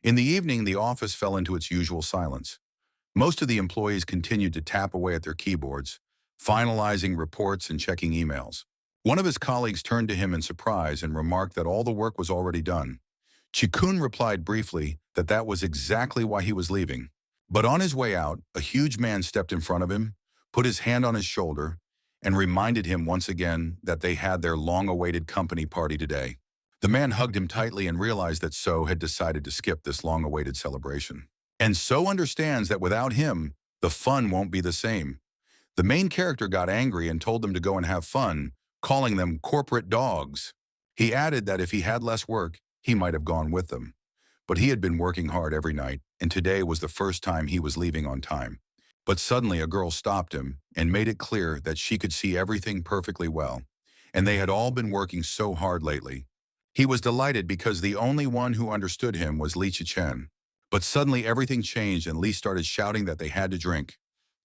In the evening, the office fell into its usual silence. Most of the employees continued to tap away at their keyboards, finalizing reports and checking emails. One of his colleagues turned to him in surprise and remarked that all the work was already done. Chikun replied briefly that that was exactly why he was leaving. But on his way out, a huge man stepped in front of him, put his hand on his shoulder, and reminded him once again that they had their long-awaited company party today. The man hugged him tightly and realized that So had decided to skip this long-awaited celebration. And So understands that without him, the fun won't be the same. The main character got angry and told them to go and have fun, calling them corporate dogs. He added that if he had less work, he might have gone with them. But he had been working hard every night, and today was the first time he was leaving on time. But suddenly a girl stopped him and made it clear that she could see everything perfectly well, and they had all been working so hard lately. He was delighted because the only one who understood him was Li Chen. But suddenly everything changed and Li started shouting that they had to drink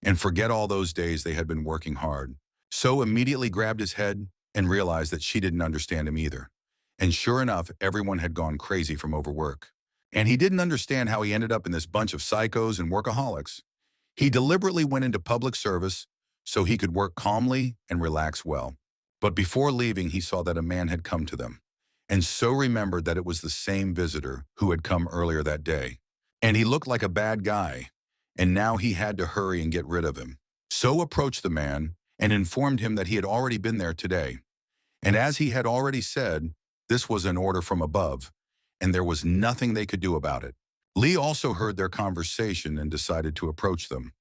and forget all those days they had been working hard. So immediately grabbed his head and realized that she didn't understand him either. And sure enough, everyone had gone crazy from overwork. And he didn't understand how he ended up in this bunch of psychos and workaholics. He deliberately went into public service so he could work calmly and relax well. But before leaving, he saw that a man had come to them, and So remembered that it was the same visitor who had come earlier that day. And he looked like a bad guy, and now he had to hurry and get rid of him. So approached the man and informed him that he had already been there today. And as he had already said, this was an order from above, and there was nothing they could do about it. Lee also heard their conversation and decided to approach them,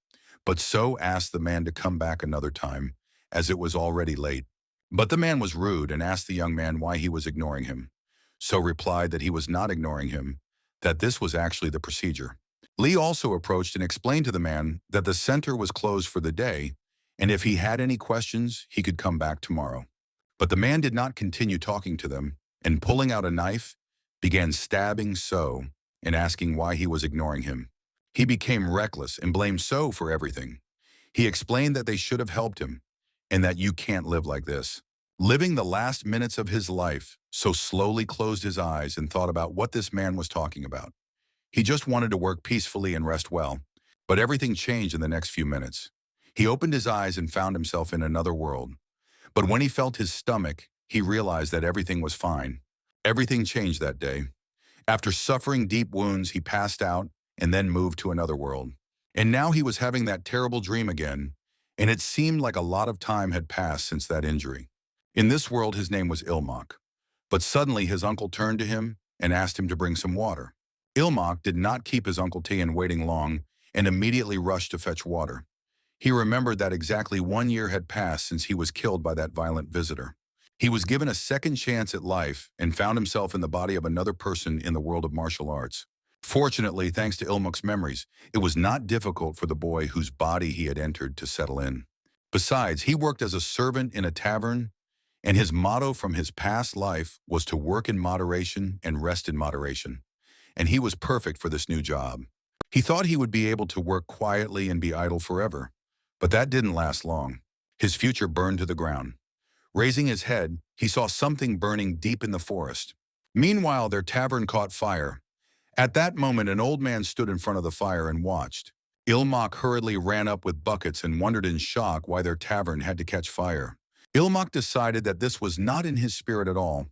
but So asked the man to come back another time, as it was already late. But the man was rude and asked the young man why he was ignoring him. So replied that he was not ignoring him, that this was actually the procedure. Lee also approached and explained to the man that the center was closed for the day, and if he had any questions, he could come back tomorrow. But the man did not continue talking to them, and pulling out a knife, began stabbing So and asking why he was ignoring him. He became reckless and blamed So for everything. He explained that they should have helped him, and that you can't live like this. Living the last minutes of his life, So slowly closed his eyes and thought about what this man was talking about. He just wanted to work peacefully and rest well, but everything changed in the next few minutes. He opened his eyes and found himself in another world. But when he felt his stomach, he realized that everything was fine. Everything changed that day. After suffering deep wounds, he passed out and then moved to another world. And now he was having that terrible dream again, and it seemed like a lot of time had passed since that injury. In this world, his name was Ilmak. But suddenly his uncle turned to him and asked him to bring some water. Ilmak did not keep his Uncle Tian waiting long and immediately rushed to fetch water. He remembered that exactly 1 year had passed since he was killed by that violent visitor. He was given a second chance at life and found himself in the body of another person in the world of martial arts. Fortunately, thanks to Ilmak's memories, it was not difficult for the boy whose body he had entered to settle in. Besides, he worked as a servant in a tavern, and his motto from his past life was to work in moderation and rest in moderation. And he was perfect for this new job. He thought he would be able to work quietly and be idle forever, but that didn't last long. His future burned to the ground. Raising his head, he saw something burning deep in the forest. Meanwhile, their tavern caught fire. At that moment, an old man stood in front of the fire and watched. Ilmak hurriedly ran up with buckets and wondered in shock why their tavern had to catch fire. Ilmak decided that this was not in his spirit at all.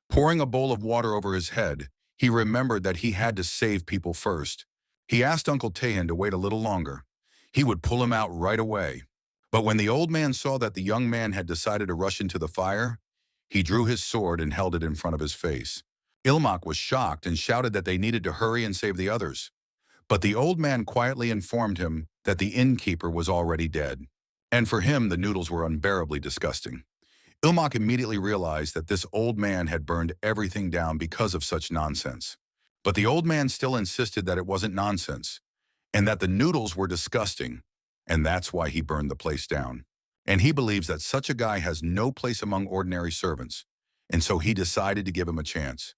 Pouring a bowl of water over his head, he remembered that he had to save people first. He asked Uncle Tahan to wait a little longer. He would pull him out right away. But when the old man saw that the young man had decided to rush into the fire, he drew his sword and held it in front of his face. Ilmak was shocked and shouted that they needed to hurry and save the others. But the old man quietly informed him that the innkeeper was already dead. And for him, the noodles were unbearably disgusting. Ilmak immediately realized that this old man had burned everything down because of such nonsense. But the old man still insisted that it wasn't nonsense, and that the noodles were disgusting, and that's why he burned the place down. And he believes that such a guy has no place among ordinary servants, and so he decided to give him a chance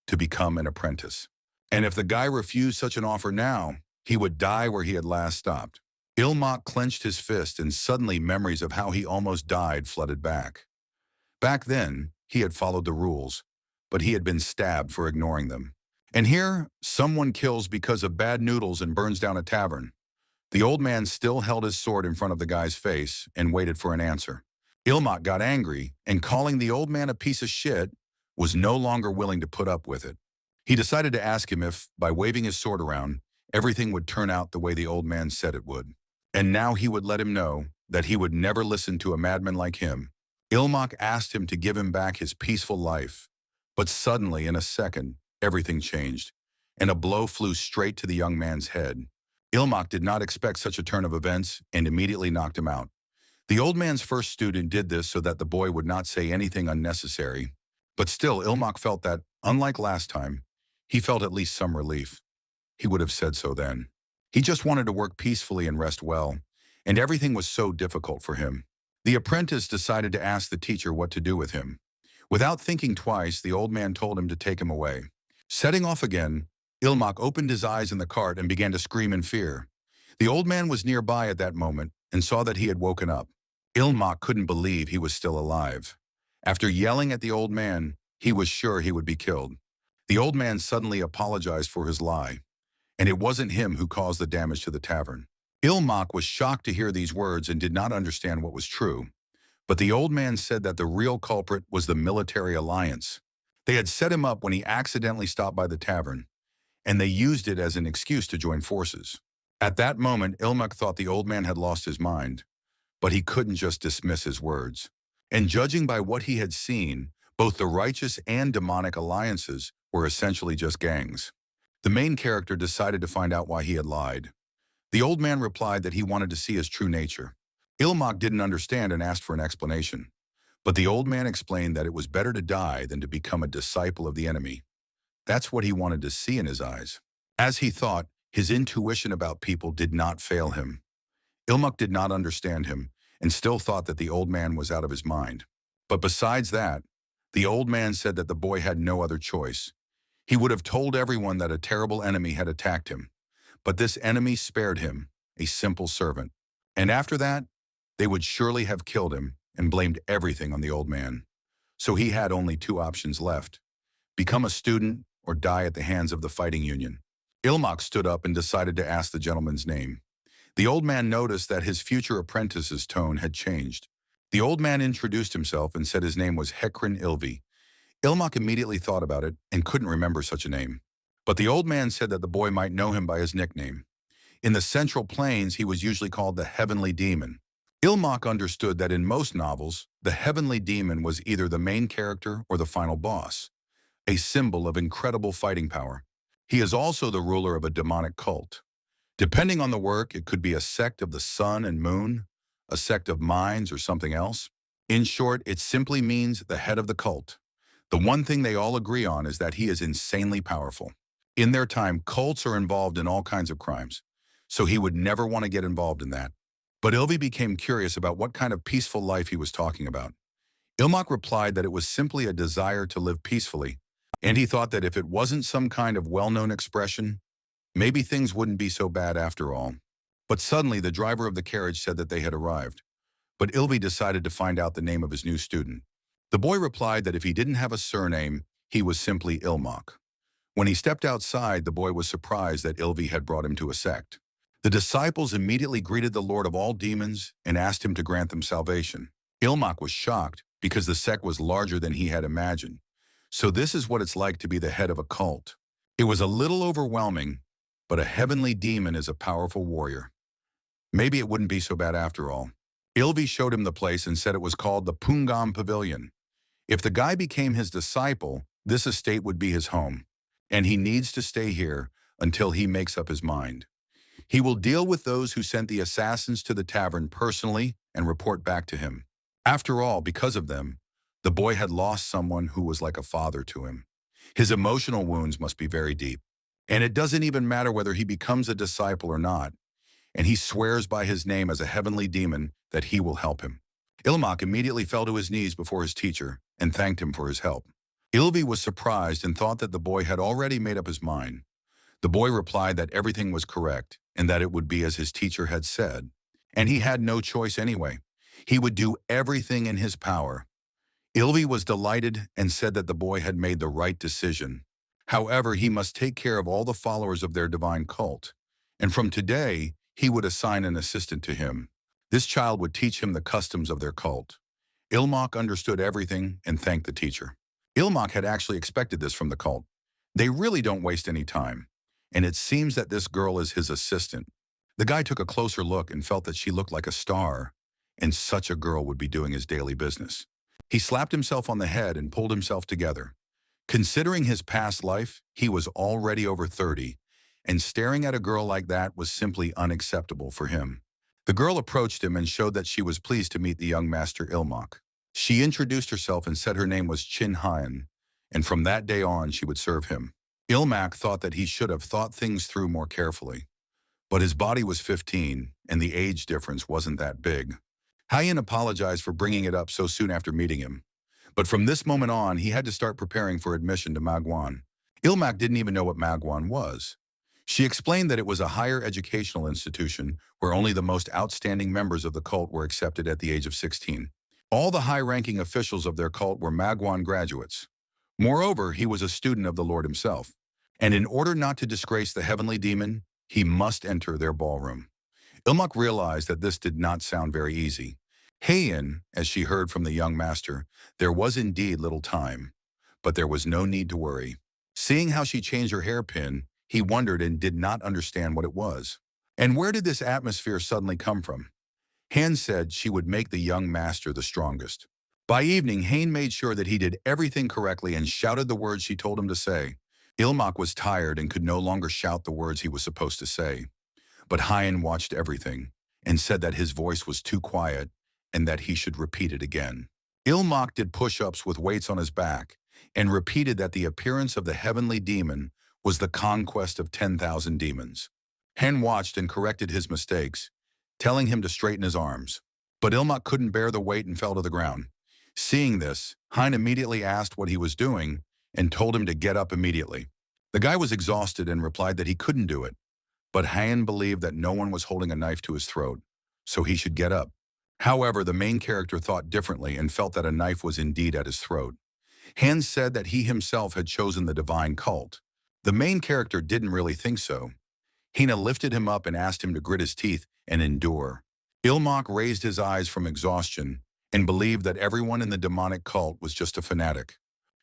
to become an apprentice. And if the guy refused such an offer now, he would die where he had last stopped. Ilmak clenched his fist, and suddenly memories of how he almost died flooded back. Back then, he had followed the rules, but he had been stabbed for ignoring them. And here, someone kills because of bad noodles and burns down a tavern. The old man still held his sword in front of the guy's face and waited for an answer. Ilmak got angry, and calling the old man a piece of shit, was no longer willing to put up with it. He decided to ask him if, by waving his sword around, everything would turn out the way the old man said it would. And now he would let him know that he would never listen to a madman like him. Ilmak asked him to give him back his peaceful life. But suddenly, in a second, everything changed, and a blow flew straight to the young man's head. Ilmak did not expect such a turn of events and immediately knocked him out. The old man's first student did this so that the boy would not say anything unnecessary. But still, Ilmak felt that, unlike last time, he felt at least some relief. He would have said so then. He just wanted to work peacefully and rest well, and everything was so difficult for him. The apprentice decided to ask the teacher what to do with him. Without thinking twice, the old man told him to take him away. Setting off again, Ilmak opened his eyes in the cart and began to scream in fear. The old man was nearby at that moment and saw that he had woken up. Ilmak couldn't believe he was still alive. After yelling at the old man, he was sure he would be killed. The old man suddenly apologized for his lie, and it wasn't him who caused the damage to the tavern. Ilmak was shocked to hear these words and did not understand what was true. But the old man said that the real culprit was the military alliance. They had set him up when he accidentally stopped by the tavern, and they used it as an excuse to join forces. At that moment, Ilmak thought the old man had lost his mind, but he couldn't just dismiss his words. And judging by what he had seen, both the righteous and demonic alliances were essentially just gangs. The main character decided to find out why he had lied. The old man replied that he wanted to see his true nature. Ilmak didn't understand and asked for an explanation. But the old man explained that it was better to die than to become a disciple of the enemy. That's what he wanted to see in his eyes. As he thought, his intuition about people did not fail him. Ilmak did not understand him and still thought that the old man was out of his mind. But besides that, the old man said that the boy had no other choice. He would have told everyone that a terrible enemy had attacked him. But this enemy spared him, a simple servant. And after that, they would surely have killed him and blamed everything on the old man. So he had only two options left: become a student or die at the hands of the fighting union. Ilmak stood up and decided to ask the gentleman's name. The old man noticed that his future apprentice's tone had changed. The old man introduced himself and said his name was Hekran Ilvi. Ilmak immediately thought about it and couldn't remember such a name. But the old man said that the boy might know him by his nickname. In the Central Plains, he was usually called the Heavenly Demon. Ilmak understood that in most novels, the Heavenly Demon was either the main character or the final boss, a symbol of incredible fighting power. He is also the ruler of a demonic cult. Depending on the work, it could be a sect of the sun and moon, a sect of mines, or something else. In short, it simply means the head of the cult. The one thing they all agree on is that he is insanely powerful. In their time, cults are involved in all kinds of crimes, so he would never want to get involved in that. But Ilvi became curious about what kind of peaceful life he was talking about. Ilmak replied that it was simply a desire to live peacefully, and he thought that if it wasn't some kind of well-known expression, maybe things wouldn't be so bad after all. But suddenly, the driver of the carriage said that they had arrived. But Ilvi decided to find out the name of his new student. The boy replied that if he didn't have a surname, he was simply Ilmak. When he stepped outside, the boy was surprised that Ilvi had brought him to a sect. The disciples immediately greeted the Lord of all demons and asked him to grant them salvation. Ilmak was shocked because the sect was larger than he had imagined. So this is what it's like to be the head of a cult. It was a little overwhelming, but a heavenly demon is a powerful warrior. Maybe it wouldn't be so bad after all. Ilvi showed him the place and said it was called the Pungam Pavilion. If the guy became his disciple, this estate would be his home, and he needs to stay here until he makes up his mind. He will deal with those who sent the assassins to the tavern personally and report back to him. After all, because of them, the boy had lost someone who was like a father to him. His emotional wounds must be very deep. And it doesn't even matter whether he becomes a disciple or not, and he swears by his name as a heavenly demon that he will help him. Ilmak immediately fell to his knees before his teacher and thanked him for his help. Ilvi was surprised and thought that the boy had already made up his mind. The boy replied that everything was correct and that it would be as his teacher had said, and he had no choice anyway. He would do everything in his power. Ilvi was delighted and said that the boy had made the right decision. However, he must take care of all the followers of their divine cult. And from today, he would assign an assistant to him. This child would teach him the customs of their cult. Ilmak understood everything and thanked the teacher. Ilmak had actually expected this from the cult. They really don't waste any time. And it seems that this girl is his assistant. The guy took a closer look and felt that she looked like a star, and such a girl would be doing his daily business. He slapped himself on the head and pulled himself together. Considering his past life, he was already over 30, and staring at a girl like that was simply unacceptable for him. The girl approached him and showed that she was pleased to meet the young master Ilmak. She introduced herself and said her name was Chin Hyan, and from that day on she would serve him. Ilmak thought that he should have thought things through more carefully. But his body was 15, and the age difference wasn't that big. Hyan apologized for bringing it up so soon after meeting him. But from this moment on, he had to start preparing for admission to Magwan. Ilmak didn't even know what Magwan was. She explained that it was a higher educational institution where only the most outstanding members of the cult were accepted at the age of 16. All the high-ranking officials of their cult were Magwan graduates. Moreover, he was a student of the Lord himself. And in order not to disgrace the heavenly demon, he must enter their ballroom. Ilmak realized that this did not sound very easy. Heian, as she heard from the young master, there was indeed little time. But there was no need to worry. Seeing how she changed her hairpin, he wondered and did not understand what it was. And where did this atmosphere suddenly come from? Han said she would make the young master the strongest. By evening, Hain made sure that he did everything correctly and shouted the words she told him to say. Ilmak was tired and could no longer shout the words he was supposed to say. But Hyan watched everything and said that his voice was too quiet and that he should repeat it again. Ilmak did push-ups with weights on his back and repeated that the appearance of the heavenly demon was the conquest of 10,000 demons. Han watched and corrected his mistakes, telling him to straighten his arms. But Ilmak couldn't bear the weight and fell to the ground. Seeing this, Hein immediately asked what he was doing and told him to get up immediately. The guy was exhausted and replied that he couldn't do it, but Hein believed that no one was holding a knife to his throat, so he should get up. However, the main character thought differently and felt that a knife was indeed at his throat. Han said that he himself had chosen the divine cult. The main character didn't really think so. Hina lifted him up and asked him to grit his teeth and endure. Ilmak raised his eyes from exhaustion and believed that everyone in the demonic cult was just a fanatic.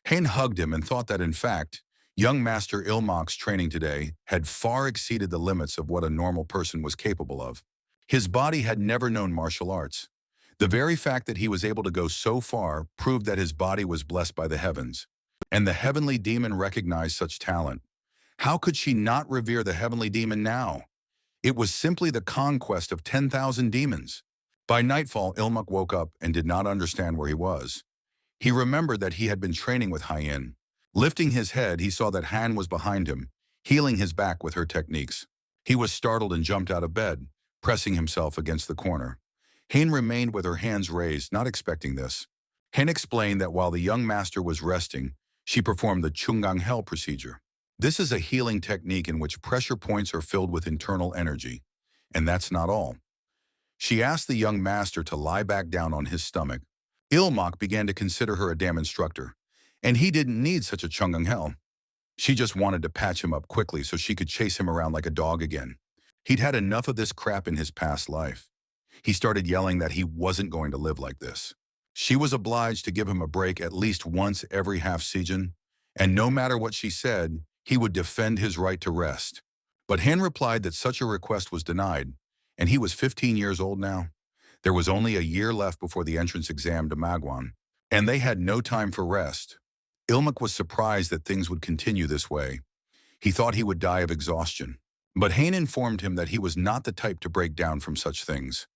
Hein hugged him and thought that, in fact, young Master Ilmak's training today had far exceeded the limits of what a normal person was capable of. His body had never known martial arts. The very fact that he was able to go so far proved that his body was blessed by the heavens. And the heavenly demon recognized such talent. How could she not revere the heavenly demon now? It was simply the conquest of 10,000 demons. By nightfall, Ilmak woke up and did not understand where he was. He remembered that he had been training with Hyan. Lifting his head, he saw that Han was behind him, healing his back with her techniques. He was startled and jumped out of bed, pressing himself against the corner. Han remained with her hands raised, not expecting this. Han explained that while the young master was resting, she performed the Chungang Hell procedure. This is a healing technique in which pressure points are filled with internal energy. And that's not all. She asked the young master to lie back down on his stomach. Ilmak began to consider her a damn instructor, and he didn't need such a Chungang Hell. She just wanted to patch him up quickly so she could chase him around like a dog again. He'd had enough of this crap in his past life. He started yelling that he wasn't going to live like this. She was obliged to give him a break at least once every half season, and no matter what she said, he would defend his right to rest. But Han replied that such a request was denied, and he was 15 years old now. There was only a year left before the entrance exam to Magwan, and they had no time for rest. Ilmak was surprised that things would continue this way. He thought he would die of exhaustion. But Hain informed him that he was not the type to break down from such things,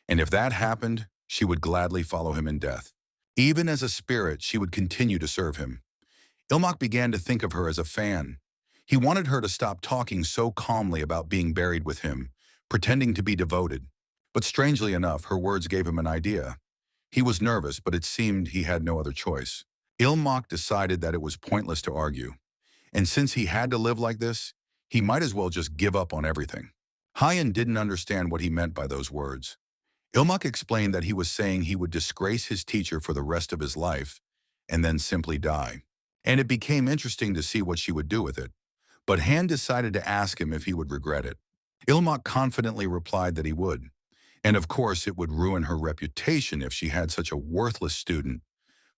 and if that happened, she would gladly follow him in death. Even as a spirit, she would continue to serve him. Ilmak began to think of her as a fan. He wanted her to stop talking so calmly about being buried with him, pretending to be devoted. But strangely enough, her words gave him an idea. He was nervous, but it seemed he had no other choice. Ilmak decided that it was pointless to argue. And since he had to live like this, he might as well just give up on everything. Hyan didn't understand what he meant by those words. Ilmak explained that he was saying he would disgrace his teacher for the rest of his life and then simply die. and it became interesting to see what she would do with it. But Han decided to ask him if he would regret it. Ilmak confidently replied that he would. And of course, it would ruin her reputation if she had such a worthless student,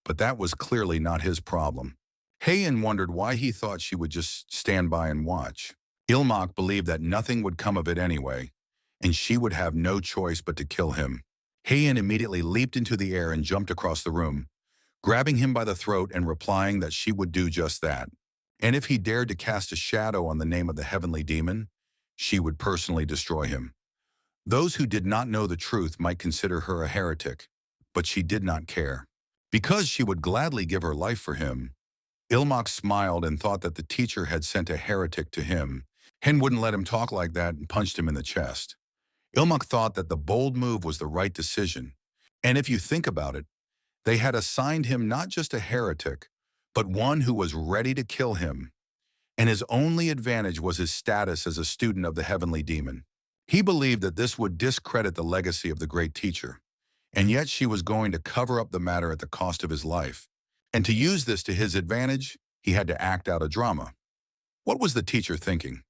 but that was clearly not his problem. Heian wondered why he thought she would just stand by and watch. Ilmak believed that nothing would come of it anyway, and she would have no choice but to kill him. Heian immediately leaped into the air and jumped across the room, grabbing him by the throat and replying that she would do just that. And if he dared to cast a shadow on the name of the heavenly demon, she would personally destroy him. Those who did not know the truth might consider her a heretic, but she did not care. Because she would gladly give her life for him, Ilmak smiled and thought that the teacher had sent a heretic to him. Hen wouldn't let him talk like that and punched him in the chest. Ilmak thought that the bold move was the right decision. And if you think about it, they had assigned him not just a heretic, but one who was ready to kill him. And his only advantage was his status as a student of the heavenly demon. He believed that this would discredit the legacy of the great teacher. And yet she was going to cover up the matter at the cost of his life. And to use this to his advantage, he had to act out a drama. What was the teacher thinking?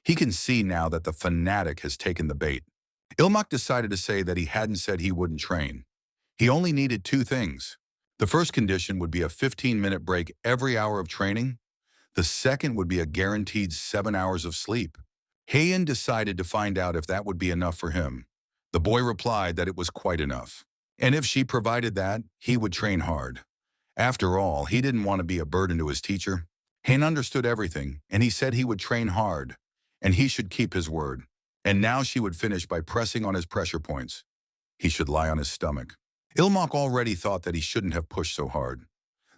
He can see now that the fanatic has taken the bait. Ilmak decided to say that he hadn't said he wouldn't train. He only needed two things. The first condition would be a 15-minute break every hour of training. The second would be a guaranteed 7 hours of sleep. Heian decided to find out if that would be enough for him. The boy replied that it was quite enough. And if she provided that, he would train hard. After all, he didn't want to be a burden to his teacher. Heian understood everything, and he said he would train hard, and he should keep his word. And now she would finish by pressing on his pressure points. He should lie on his stomach. Ilmak already thought that he shouldn't have pushed so hard.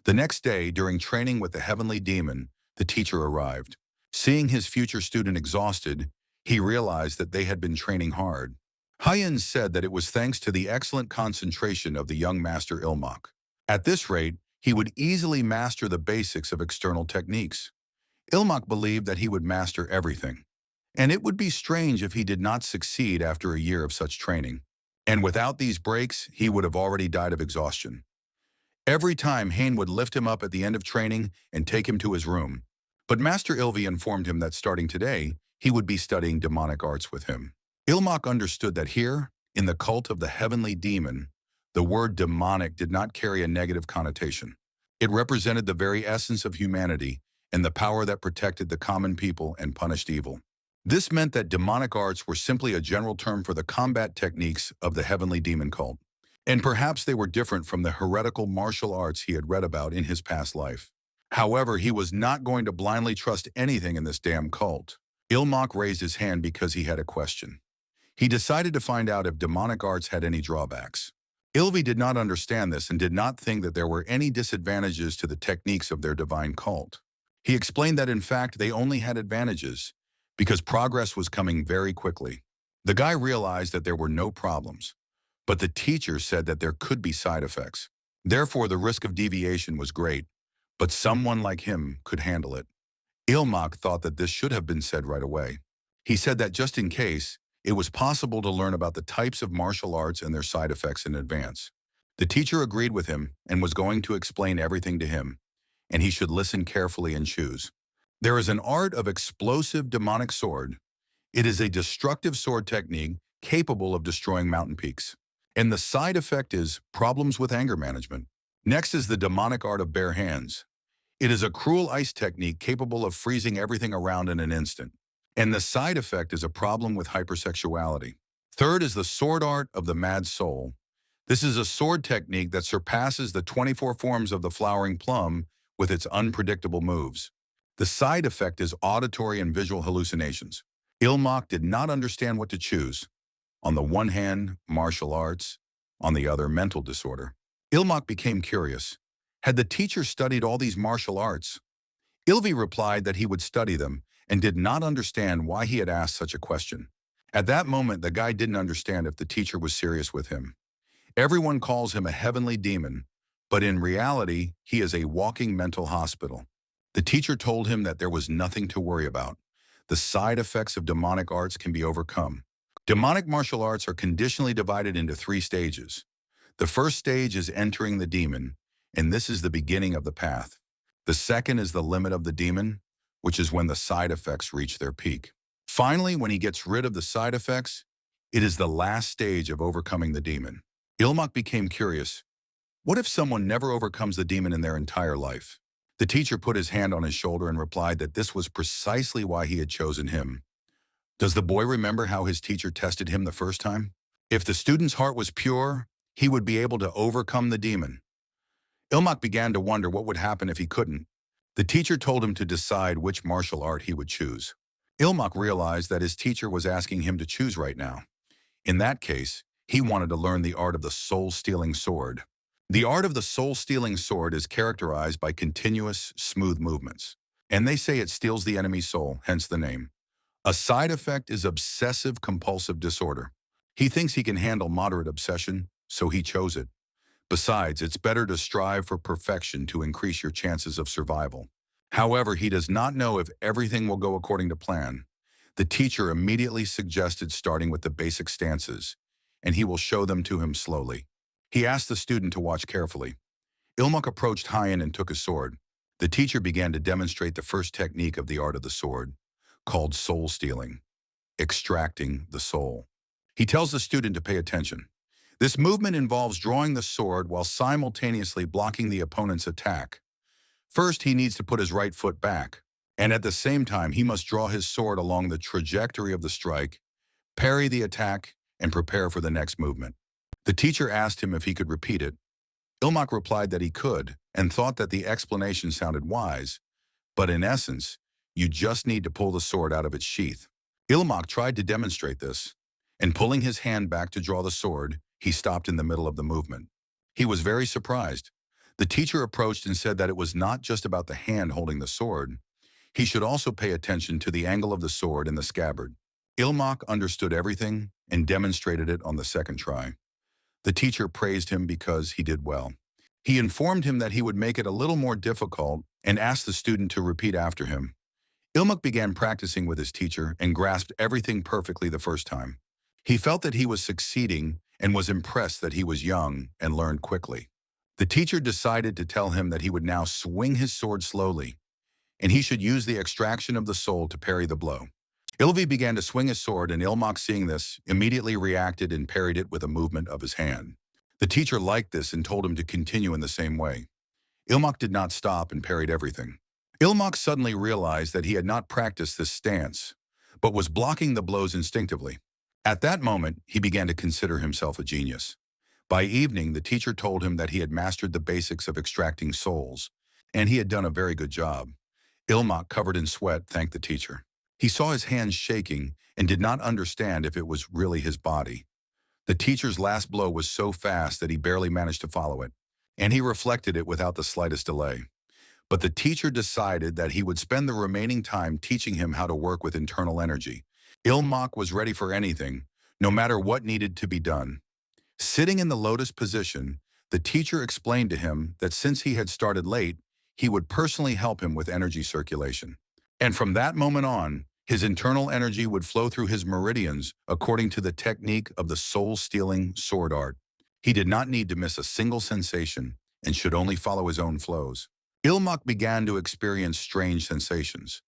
The next day, during training with the heavenly demon, the teacher arrived. Seeing his future student exhausted, he realized that they had been training hard. Heian said that it was thanks to the excellent concentration of the young master Ilmak. At this rate, he would easily master the basics of external techniques. Ilmak believed that he would master everything. And it would be strange if he did not succeed after a year of such training. And without these breaks, he would have already died of exhaustion. Every time, Heian would lift him up at the end of training and take him to his room. But Master Ilvi informed him that starting today, he would be studying demonic arts with him. Ilmak understood that here, in the cult of the heavenly demon, the word demonic did not carry a negative connotation. It represented the very essence of humanity and the power that protected the common people and punished evil. This meant that demonic arts were simply a general term for the combat techniques of the heavenly demon cult. And perhaps they were different from the heretical martial arts he had read about in his past life. However, he was not going to blindly trust anything in this damn cult. Ilmak raised his hand because he had a question. He decided to find out if demonic arts had any drawbacks. Ilvi did not understand this and did not think that there were any disadvantages to the techniques of their divine cult. He explained that in fact they only had advantages, because progress was coming very quickly. The guy realized that there were no problems, but the teacher said that there could be side effects. Therefore, the risk of deviation was great, but someone like him could handle it. Ilmak thought that this should have been said right away. He said that just in case, it was possible to learn about the types of martial arts and their side effects in advance. The teacher agreed with him and was going to explain everything to him, and he should listen carefully and choose. There is an art of explosive demonic sword. It is a destructive sword technique capable of destroying mountain peaks. And the side effect is problems with anger management. Next is the demonic art of bare hands. It is a cruel ice technique capable of freezing everything around in an instant. And the side effect is a problem with hypersexuality. Third is the sword art of the mad soul. This is a sword technique that surpasses the 24 forms of the flowering plum with its unpredictable moves. The side effect is auditory and visual hallucinations. Ilmak did not understand what to choose. On the one hand, martial arts. On the other, mental disorder. Ilmak became curious. Had the teacher studied all these martial arts? Ilvi replied that he would study them and did not understand why he had asked such a question. At that moment, the guy didn't understand if the teacher was serious with him. Everyone calls him a heavenly demon, but in reality, he is a walking mental hospital. The teacher told him that there was nothing to worry about. The side effects of demonic arts can be overcome. Demonic martial arts are conditionally divided into 3 stages. The first stage is entering the demon, and this is the beginning of the path. The second is the limit of the demon, which is when the side effects reach their peak. Finally, when he gets rid of the side effects, it is the last stage of overcoming the demon. Ilmak became curious. What if someone never overcomes the demon in their entire life? The teacher put his hand on his shoulder and replied that this was precisely why he had chosen him. Does the boy remember how his teacher tested him the first time? If the student's heart was pure, he would be able to overcome the demon. Ilmak began to wonder what would happen if he couldn't. The teacher told him to decide which martial art he would choose. Ilmak realized that his teacher was asking him to choose right now. In that case, he wanted to learn the art of the soul-stealing sword. The art of the soul-stealing sword is characterized by continuous, smooth movements. And they say it steals the enemy's soul, hence the name. A side effect is obsessive-compulsive disorder. He thinks he can handle moderate obsession, so he chose it. Besides, it's better to strive for perfection to increase your chances of survival. However, he does not know if everything will go according to plan. The teacher immediately suggested starting with the basic stances, and he will show them to him slowly. He asked the student to watch carefully. Ilmak approached Hyan and took his sword. The teacher began to demonstrate the first technique of the art of the sword, called soul stealing, extracting the soul. He tells the student to pay attention. This movement involves drawing the sword while simultaneously blocking the opponent's attack. First, he needs to put his right foot back, and at the same time, he must draw his sword along the trajectory of the strike, parry the attack, and prepare for the next movement. The teacher asked him if he could repeat it. Ilmak replied that he could, and thought that the explanation sounded wise, but in essence, you just need to pull the sword out of its sheath. Ilmak tried to demonstrate this, and pulling his hand back to draw the sword, he stopped in the middle of the movement. He was very surprised. The teacher approached and said that it was not just about the hand holding the sword. He should also pay attention to the angle of the sword and the scabbard. Ilmak understood everything and demonstrated it on the second try. The teacher praised him because he did well. He informed him that he would make it a little more difficult and asked the student to repeat after him. Ilmak began practicing with his teacher and grasped everything perfectly the first time. He felt that he was succeeding and was impressed that he was young and learned quickly. The teacher decided to tell him that he would now swing his sword slowly, and he should use the extraction of the soul to parry the blow. Ilvi began to swing his sword, and Ilmak, seeing this, immediately reacted and parried it with a movement of his hand. The teacher liked this and told him to continue in the same way. Ilmak did not stop and parried everything. Ilmak suddenly realized that he had not practiced this stance, but was blocking the blows instinctively. At that moment, he began to consider himself a genius. By evening, the teacher told him that he had mastered the basics of extracting souls, and he had done a very good job. Ilmak, covered in sweat, thanked the teacher. He saw his hands shaking and did not understand if it was really his body. The teacher's last blow was so fast that he barely managed to follow it, and he reflected it without the slightest delay. But the teacher decided that he would spend the remaining time teaching him how to work with internal energy. Ilmak was ready for anything, no matter what needed to be done. Sitting in the lotus position, the teacher explained to him that since he had started late, he would personally help him with energy circulation. And from that moment on, his internal energy would flow through his meridians according to the technique of the soul-stealing sword art. He did not need to miss a single sensation and should only follow his own flows. Ilmak began to experience strange sensations.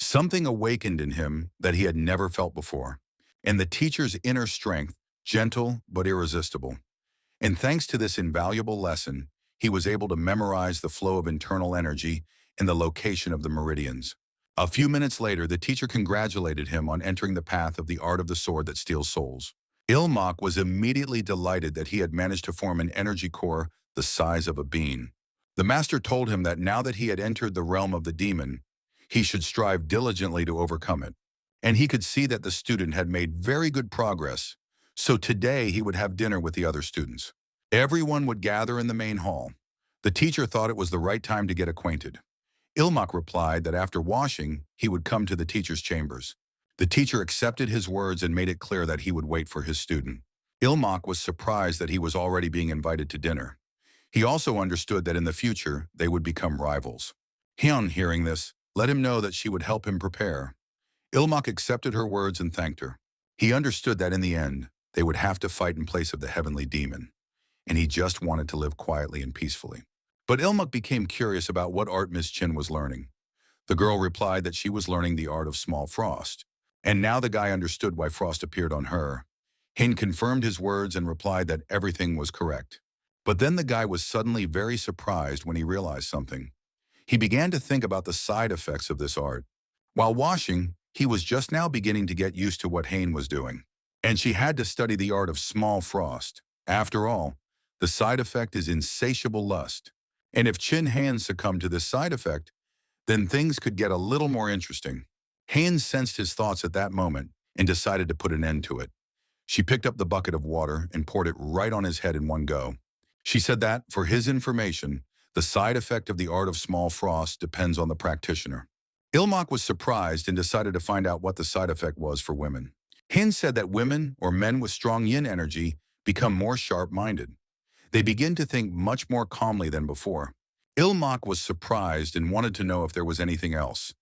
Something awakened in him that he had never felt before, and the teacher's inner strength, gentle but irresistible. And thanks to this invaluable lesson, he was able to memorize the flow of internal energy and the location of the meridians. A few minutes later, the teacher congratulated him on entering the path of the art of the sword that steals souls. Ilmak was immediately delighted that he had managed to form an energy core the size of a bean. The master told him that now that he had entered the realm of the demon, he should strive diligently to overcome it. And he could see that the student had made very good progress, so today he would have dinner with the other students. Everyone would gather in the main hall. The teacher thought it was the right time to get acquainted. Ilmak replied that after washing, he would come to the teacher's chambers. The teacher accepted his words and made it clear that he would wait for his student. Ilmak was surprised that he was already being invited to dinner. He also understood that in the future, they would become rivals. Hyun, hearing this, let him know that she would help him prepare. Ilmak accepted her words and thanked her. He understood that in the end, they would have to fight in place of the heavenly demon, and he just wanted to live quietly and peacefully. But Ilmuk became curious about what art Miss Chin was learning. The girl replied that she was learning the art of small frost. And now the guy understood why frost appeared on her. Hin confirmed his words and replied that everything was correct. But then the guy was suddenly very surprised when he realized something. He began to think about the side effects of this art. While washing, he was just now beginning to get used to what Hain was doing. And she had to study the art of small frost. After all, the side effect is insatiable lust. And if Chin Han succumbed to this side effect, then things could get a little more interesting. Han sensed his thoughts at that moment and decided to put an end to it. She picked up the bucket of water and poured it right on his head in one go. She said that, for his information, the side effect of the art of small frost depends on the practitioner. Ilmok was surprised and decided to find out what the side effect was for women. Hin said that women, or men with strong yin energy, become more sharp-minded. They begin to think much more calmly than before. Ilmok was surprised and wanted to know if there was anything else.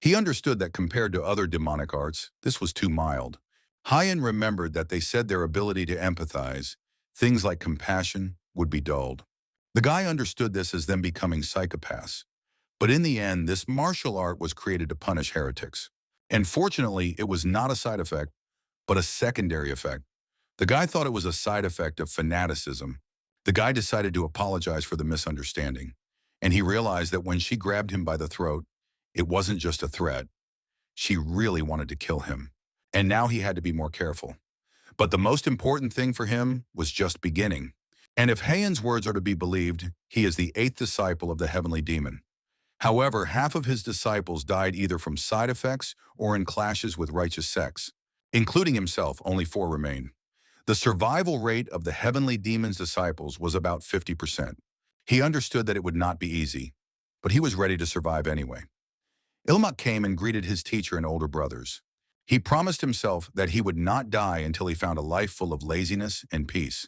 He understood that compared to other demonic arts, this was too mild. Hyen remembered that they said their ability to empathize, things like compassion, would be dulled. The guy understood this as them becoming psychopaths. But in the end, this martial art was created to punish heretics. And fortunately, it was not a side effect, but a secondary effect. The guy thought it was a side effect of fanaticism. The guy decided to apologize for the misunderstanding. And he realized that when she grabbed him by the throat, it wasn't just a threat. She really wanted to kill him. And now he had to be more careful. But the most important thing for him was just beginning. And if Hayen's words are to be believed, he is the 8th disciple of the heavenly demon. However, half of his disciples died either from side effects or in clashes with righteous sects. Including himself, only 4 remain. The survival rate of the heavenly demon's disciples was about 50%. He understood that it would not be easy, but he was ready to survive anyway. Ilmok came and greeted his teacher and older brothers. He promised himself that he would not die until he found a life full of laziness and peace.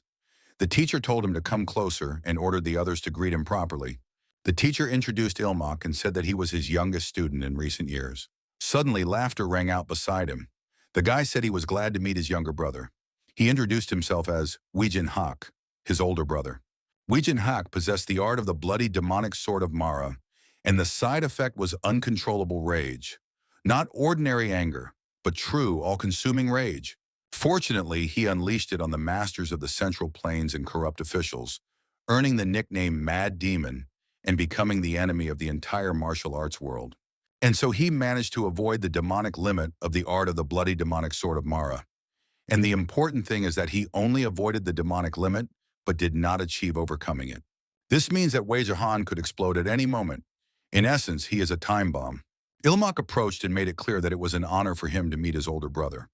The teacher told him to come closer and ordered the others to greet him properly. The teacher introduced Ilmok and said that he was his youngest student in recent years. Suddenly, laughter rang out beside him. The guy said he was glad to meet his younger brother. He introduced himself as Weijin Hak, his older brother. Weijin Hak possessed the art of the bloody demonic sword of Mara, and the side effect was uncontrollable rage. Not ordinary anger, but true, all-consuming rage. Fortunately, he unleashed it on the masters of the Central Plains and corrupt officials, earning the nickname Mad Demon and becoming the enemy of the entire martial arts world. And so he managed to avoid the demonic limit of the art of the bloody demonic sword of Mara. And the important thing is that he only avoided the demonic limit, but did not achieve overcoming it. This means that Wei Jahan could explode at any moment. In essence, he is a time bomb. Ilmok approached and made it clear that it was an honor for him to meet his older brother.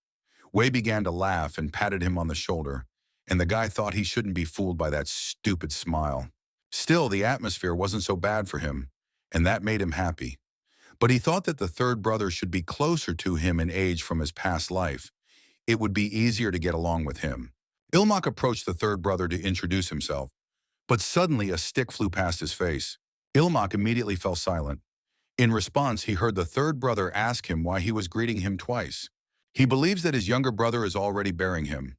Wei began to laugh and patted him on the shoulder, and the guy thought he shouldn't be fooled by that stupid smile. Still, the atmosphere wasn't so bad for him, and that made him happy. But he thought that the third brother should be closer to him in age from his past life. It would be easier to get along with him. Ilmok approached the third brother to introduce himself, but suddenly a stick flew past his face. Ilmok immediately fell silent. In response, he heard the third brother ask him why he was greeting him twice. He believes that his younger brother is already bearing him.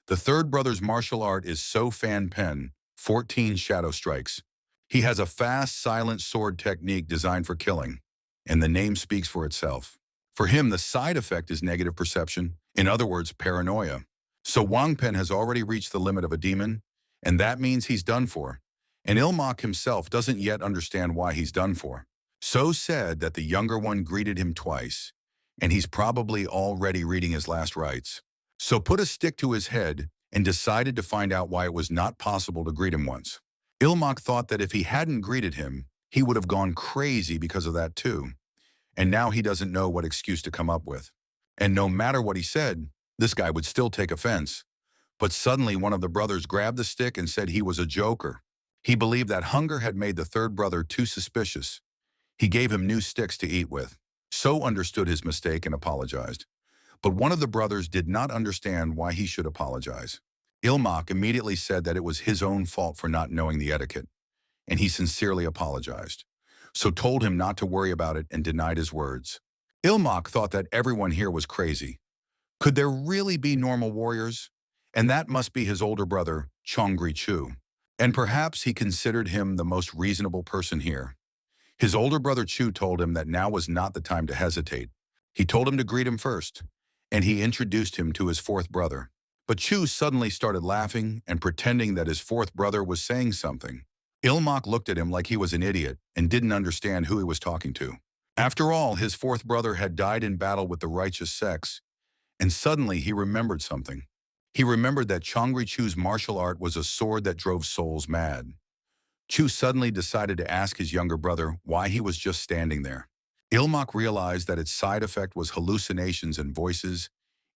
The third brother's martial art is So Fan Pen, 14 shadow strikes. He has a fast, silent sword technique designed for killing, and the name speaks for itself. For him, the side effect is negative perception, in other words, paranoia. So Wang Pen has already reached the limit of a demon, and that means he's done for. And Ilmok himself doesn't yet understand why he's done for. So said that the younger one greeted him twice, and he's probably already reading his last rites. So put a stick to his head and decided to find out why it was not possible to greet him once. Ilmok thought that if he hadn't greeted him, he would have gone crazy because of that too. And now he doesn't know what excuse to come up with. And no matter what he said, this guy would still take offense. But suddenly one of the brothers grabbed the stick and said he was a joker. He believed that hunger had made the third brother too suspicious. He gave him new sticks to eat with. So understood his mistake and apologized. But one of the brothers did not understand why he should apologize. Ilmok immediately said that it was his own fault for not knowing the etiquette, and he sincerely apologized. So told him not to worry about it and denied his words. Ilmok thought that everyone here was crazy. Could there really be normal warriors? And that must be his older brother, Chongri Chu. And perhaps he considered him the most reasonable person here. His older brother Chu told him that now was not the time to hesitate. He told him to greet him first, and he introduced him to his fourth brother. But Chu suddenly started laughing and pretending that his fourth brother was saying something. Ilmok looked at him like he was an idiot and didn't understand who he was talking to. After all, his fourth brother had died in battle with the righteous sex, and suddenly he remembered something. He remembered that Chongri Chu's martial art was a sword that drove souls mad. Chu suddenly decided to ask his younger brother why he was just standing there. Ilmok realized that its side effect was hallucinations and voices.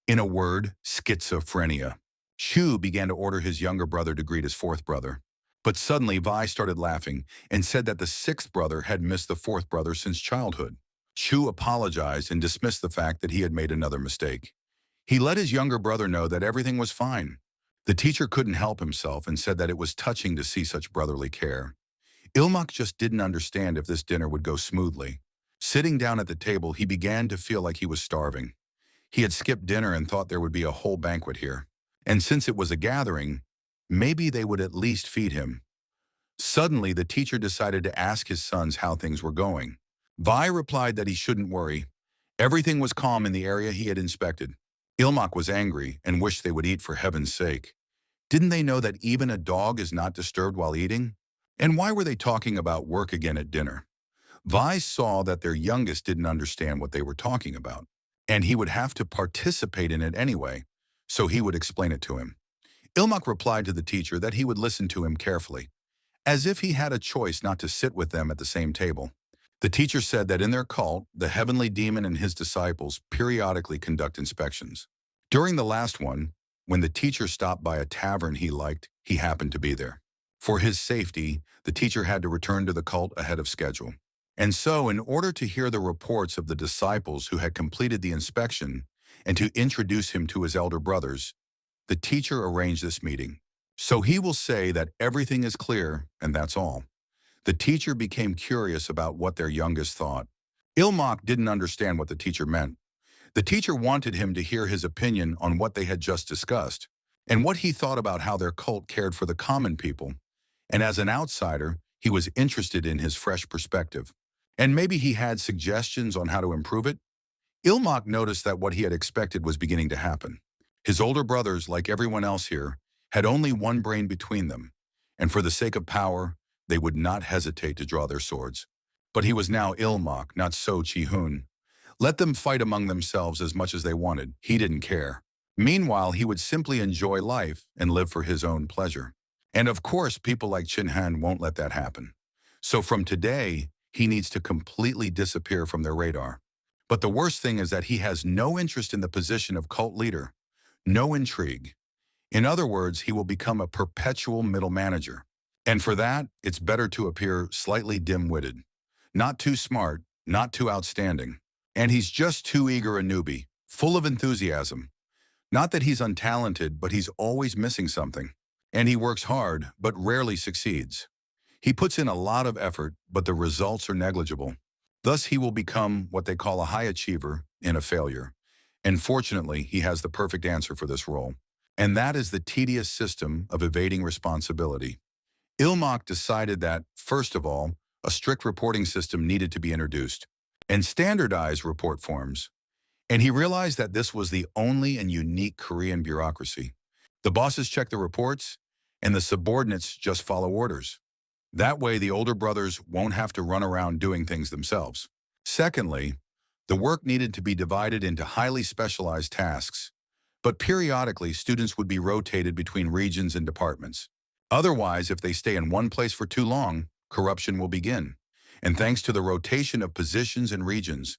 In a word, schizophrenia. Chu began to order his younger brother to greet his fourth brother. But suddenly Vi started laughing and said that the sixth brother had missed the fourth brother since childhood. Chu apologized and dismissed the fact that he had made another mistake. He let his younger brother know that everything was fine. The teacher couldn't help himself and said that it was touching to see such brotherly care. Ilmok just didn't understand if this dinner would go smoothly. Sitting down at the table, he began to feel like he was starving. He had skipped dinner and thought there would be a whole banquet here. And since it was a gathering, maybe they would at least feed him. Suddenly, the teacher decided to ask his sons how things were going. Vi replied that he shouldn't worry. Everything was calm in the area he had inspected. Ilmok was angry and wished they would eat for heaven's sake. Didn't they know that even a dog is not disturbed while eating? And why were they talking about work again at dinner? Vi saw that their youngest didn't understand what they were talking about, and he would have to participate in it anyway, so he would explain it to him. Ilmok replied to the teacher that he would listen to him carefully, as if he had a choice not to sit with them at the same table. The teacher said that in their cult, the heavenly demon and his disciples periodically conduct inspections. During the last one, when the teacher stopped by a tavern he liked, he happened to be there. For his safety, the teacher had to return to the cult ahead of schedule. And so, in order to hear the reports of the disciples who had completed the inspection and to introduce him to his elder brothers, the teacher arranged this meeting. So he will say that everything is clear, and that's all. The teacher became curious about what their youngest thought. Ilmok didn't understand what the teacher meant. The teacher wanted him to hear his opinion on what they had just discussed, and what he thought about how their cult cared for the common people. And as an outsider, he was interested in his fresh perspective. And maybe he had suggestions on how to improve it. Ilmok noticed that what he had expected was beginning to happen. His older brothers, like everyone else here, had only one brain between them, and for the sake of power, they would not hesitate to draw their swords. But he was now Ilmok, not So Chi-hun. Let them fight among themselves as much as they wanted. He didn't care. Meanwhile, he would simply enjoy life and live for his own pleasure. And of course, people like Chin Han won't let that happen. So from today, he needs to completely disappear from their radar. But the worst thing is that he has no interest in the position of cult leader, no intrigue. In other words, he will become a perpetual middle manager. And for that, it's better to appear slightly dim-witted. Not too smart, not too outstanding. And he's just too eager a newbie, full of enthusiasm. Not that he's untalented, but he's always missing something. And he works hard, but rarely succeeds. He puts in a lot of effort, but the results are negligible. Thus, he will become what they call a high achiever and a failure. And fortunately, he has the perfect answer for this role. And that is the tedious system of evading responsibility. Ilmok decided that, first of all, a strict reporting system needed to be introduced, and standardized report forms. And he realized that this was the only and unique Korean bureaucracy. The bosses check the reports, and the subordinates just follow orders. That way, the older brothers won't have to run around doing things themselves. Secondly, the work needed to be divided into highly specialized tasks, but periodically, students would be rotated between regions and departments. Otherwise, if they stay in one place for too long, corruption will begin. And thanks to the rotation of positions and regions,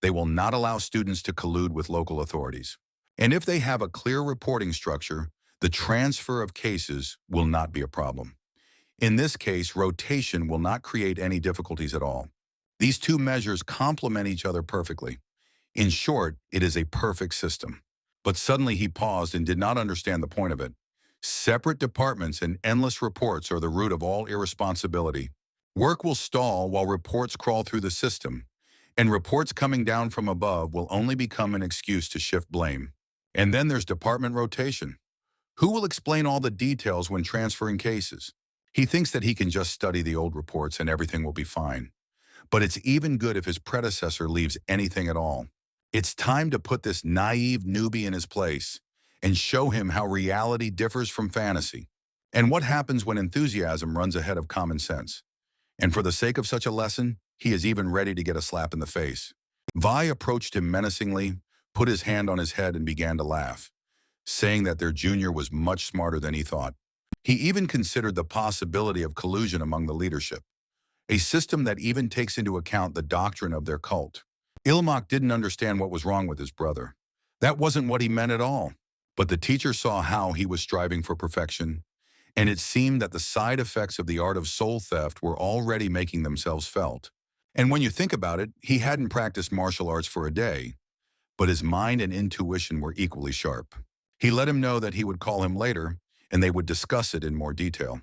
they will not allow students to collude with local authorities. And if they have a clear reporting structure, the transfer of cases will not be a problem. In this case, rotation will not create any difficulties at all. These two measures complement each other perfectly. In short, it is a perfect system. But suddenly he paused and did not understand the point of it. Separate departments and endless reports are the root of all irresponsibility. Work will stall while reports crawl through the system, and reports coming down from above will only become an excuse to shift blame. And then there's department rotation. Who will explain all the details when transferring cases? He thinks that he can just study the old reports and everything will be fine. But it's even good if his predecessor leaves anything at all. It's time to put this naive newbie in his place and show him how reality differs from fantasy, and what happens when enthusiasm runs ahead of common sense. And for the sake of such a lesson, he is even ready to get a slap in the face. Vi approached him menacingly, put his hand on his head and began to laugh, saying that their junior was much smarter than he thought. He even considered the possibility of collusion among the leadership, a system that even takes into account the doctrine of their cult. Ilmak didn't understand what was wrong with his brother. That wasn't what he meant at all. But the teacher saw how he was striving for perfection, and it seemed that the side effects of the art of soul theft were already making themselves felt. And when you think about it, he hadn't practiced martial arts for a day, but his mind and intuition were equally sharp. He let him know that he would call him later, and they would discuss it in more detail.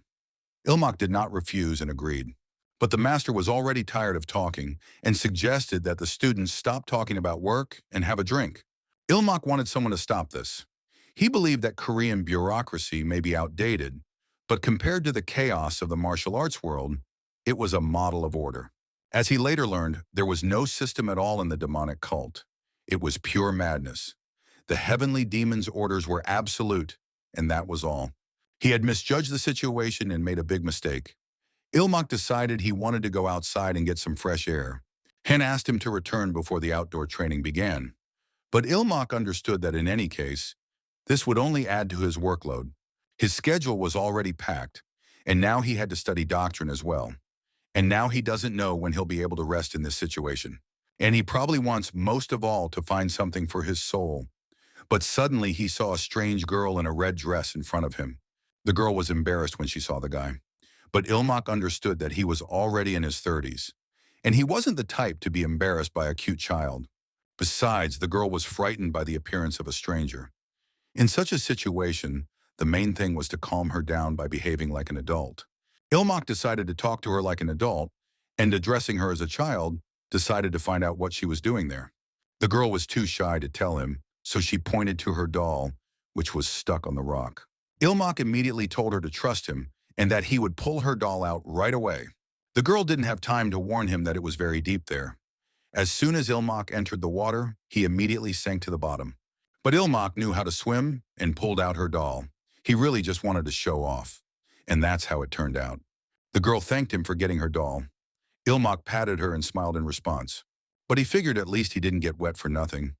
Ilmak did not refuse and agreed. But the master was already tired of talking and suggested that the students stop talking about work and have a drink. Ilmak wanted someone to stop this. He believed that Korean bureaucracy may be outdated, but compared to the chaos of the martial arts world, it was a model of order. As he later learned, there was no system at all in the demonic cult. It was pure madness. The heavenly demon's orders were absolute, and that was all. He had misjudged the situation and made a big mistake. Ilmak decided he wanted to go outside and get some fresh air. Hen asked him to return before the outdoor training began. But Ilmak understood that in any case, this would only add to his workload. His schedule was already packed, and now he had to study doctrine as well. And now he doesn't know when he'll be able to rest in this situation. And he probably wants most of all to find something for his soul. But suddenly he saw a strange girl in a red dress in front of him. The girl was embarrassed when she saw the guy. But Ilmak understood that he was already in his 30s, and he wasn't the type to be embarrassed by a cute child. Besides, the girl was frightened by the appearance of a stranger. In such a situation, the main thing was to calm her down by behaving like an adult. Ilmak decided to talk to her like an adult, and addressing her as a child, decided to find out what she was doing there. The girl was too shy to tell him, so she pointed to her doll, which was stuck on the rock. Ilmak immediately told her to trust him, and that he would pull her doll out right away. The girl didn't have time to warn him that it was very deep there. As soon as Ilmak entered the water, he immediately sank to the bottom. But Ilmak knew how to swim and pulled out her doll. He really just wanted to show off. And that's how it turned out. The girl thanked him for getting her doll. Ilmak patted her and smiled in response. But he figured at least he didn't get wet for nothing.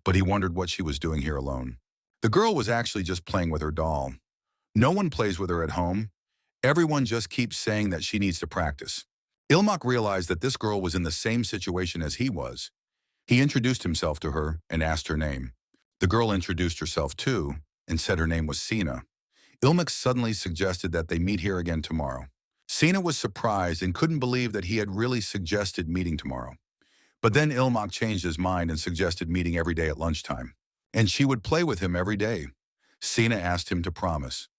But he wondered what she was doing here alone. The girl was actually just playing with her doll. No one plays with her at home. Everyone just keeps saying that she needs to practice. Ilmak realized that this girl was in the same situation as he was. He introduced himself to her and asked her name. The girl introduced herself too and said her name was Cena. Ilmak suddenly suggested that they meet here again tomorrow. Cena was surprised and couldn't believe that he had really suggested meeting tomorrow. But then Ilmak changed his mind and suggested meeting every day at lunchtime. And she would play with him every day. Cena asked him to promise.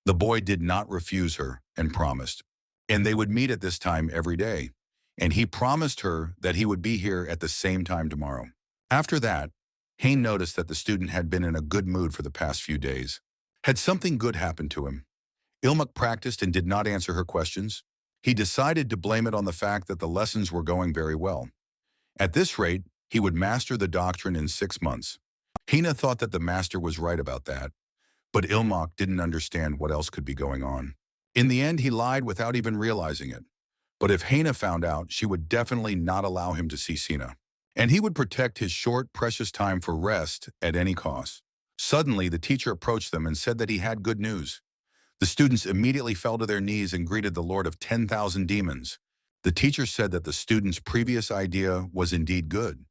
The boy did not refuse her and promised. And they would meet at this time every day. And he promised her that he would be here at the same time tomorrow. After that, Hayne noticed that the student had been in a good mood for the past few days. Had something good happened to him? Ilmak practiced and did not answer her questions. He decided to blame it on the fact that the lessons were going very well. At this rate, he would master the doctrine in 6 months. Hina thought that the master was right about that. But Ilmak didn't understand what else could be going on. In the end, he lied without even realizing it. But if Hina found out, she would definitely not allow him to see Cena. And he would protect his short, precious time for rest at any cost. Suddenly, the teacher approached them and said that he had good news. The students immediately fell to their knees and greeted the Lord of 10,000 demons. The teacher said that the students' previous idea was indeed good.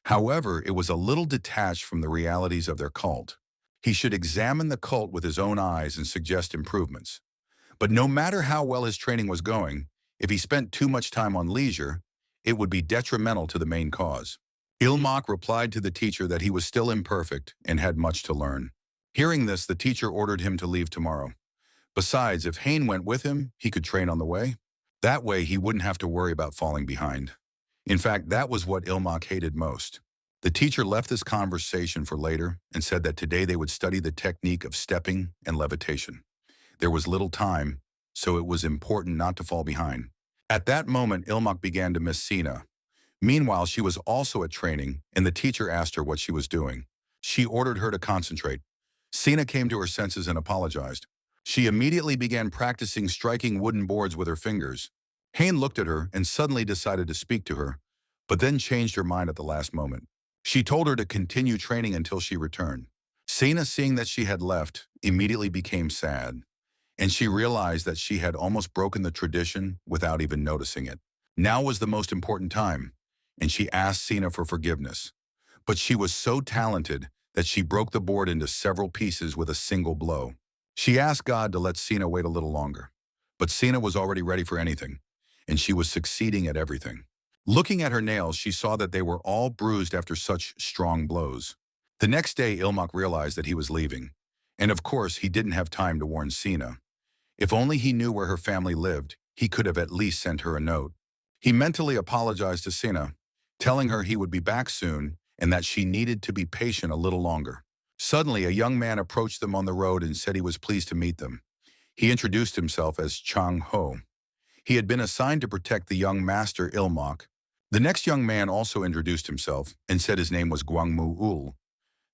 However, it was a little detached from the realities of their cult. He should examine the cult with his own eyes and suggest improvements. But no matter how well his training was going, if he spent too much time on leisure, it would be detrimental to the main cause. Ilmak replied to the teacher that he was still imperfect and had much to learn. Hearing this, the teacher ordered him to leave tomorrow. Besides, if Hayne went with him, he could train on the way. That way, he wouldn't have to worry about falling behind. In fact, that was what Ilmak hated most. The teacher left this conversation for later and said that today they would study the technique of stepping and levitation. There was little time, so it was important not to fall behind. At that moment, Ilmak began to miss Cena. Meanwhile, she was also at training, and the teacher asked her what she was doing. She ordered her to concentrate. Cena came to her senses and apologized. She immediately began practicing striking wooden boards with her fingers. Hayne looked at her and suddenly decided to speak to her, but then changed her mind at the last moment. She told her to continue training until she returned. Cena, seeing that she had left, immediately became sad, and she realized that she had almost broken the tradition without even noticing it. Now was the most important time, and she asked Cena for forgiveness. But she was so talented that she broke the board into several pieces with a single blow. She asked God to let Cena wait a little longer. But Cena was already ready for anything, and she was succeeding at everything. Looking at her nails, she saw that they were all bruised after such strong blows. The next day, Ilmak realized that he was leaving. And of course, he didn't have time to warn Cena. If only he knew where her family lived, he could have at least sent her a note. He mentally apologized to Cena, telling her he would be back soon and that she needed to be patient a little longer. Suddenly, a young man approached them on the road and said he was pleased to meet them. He introduced himself as Chang Ho. He had been assigned to protect the young master Ilmak. The next young man also introduced himself and said his name was Gwangmu Ul.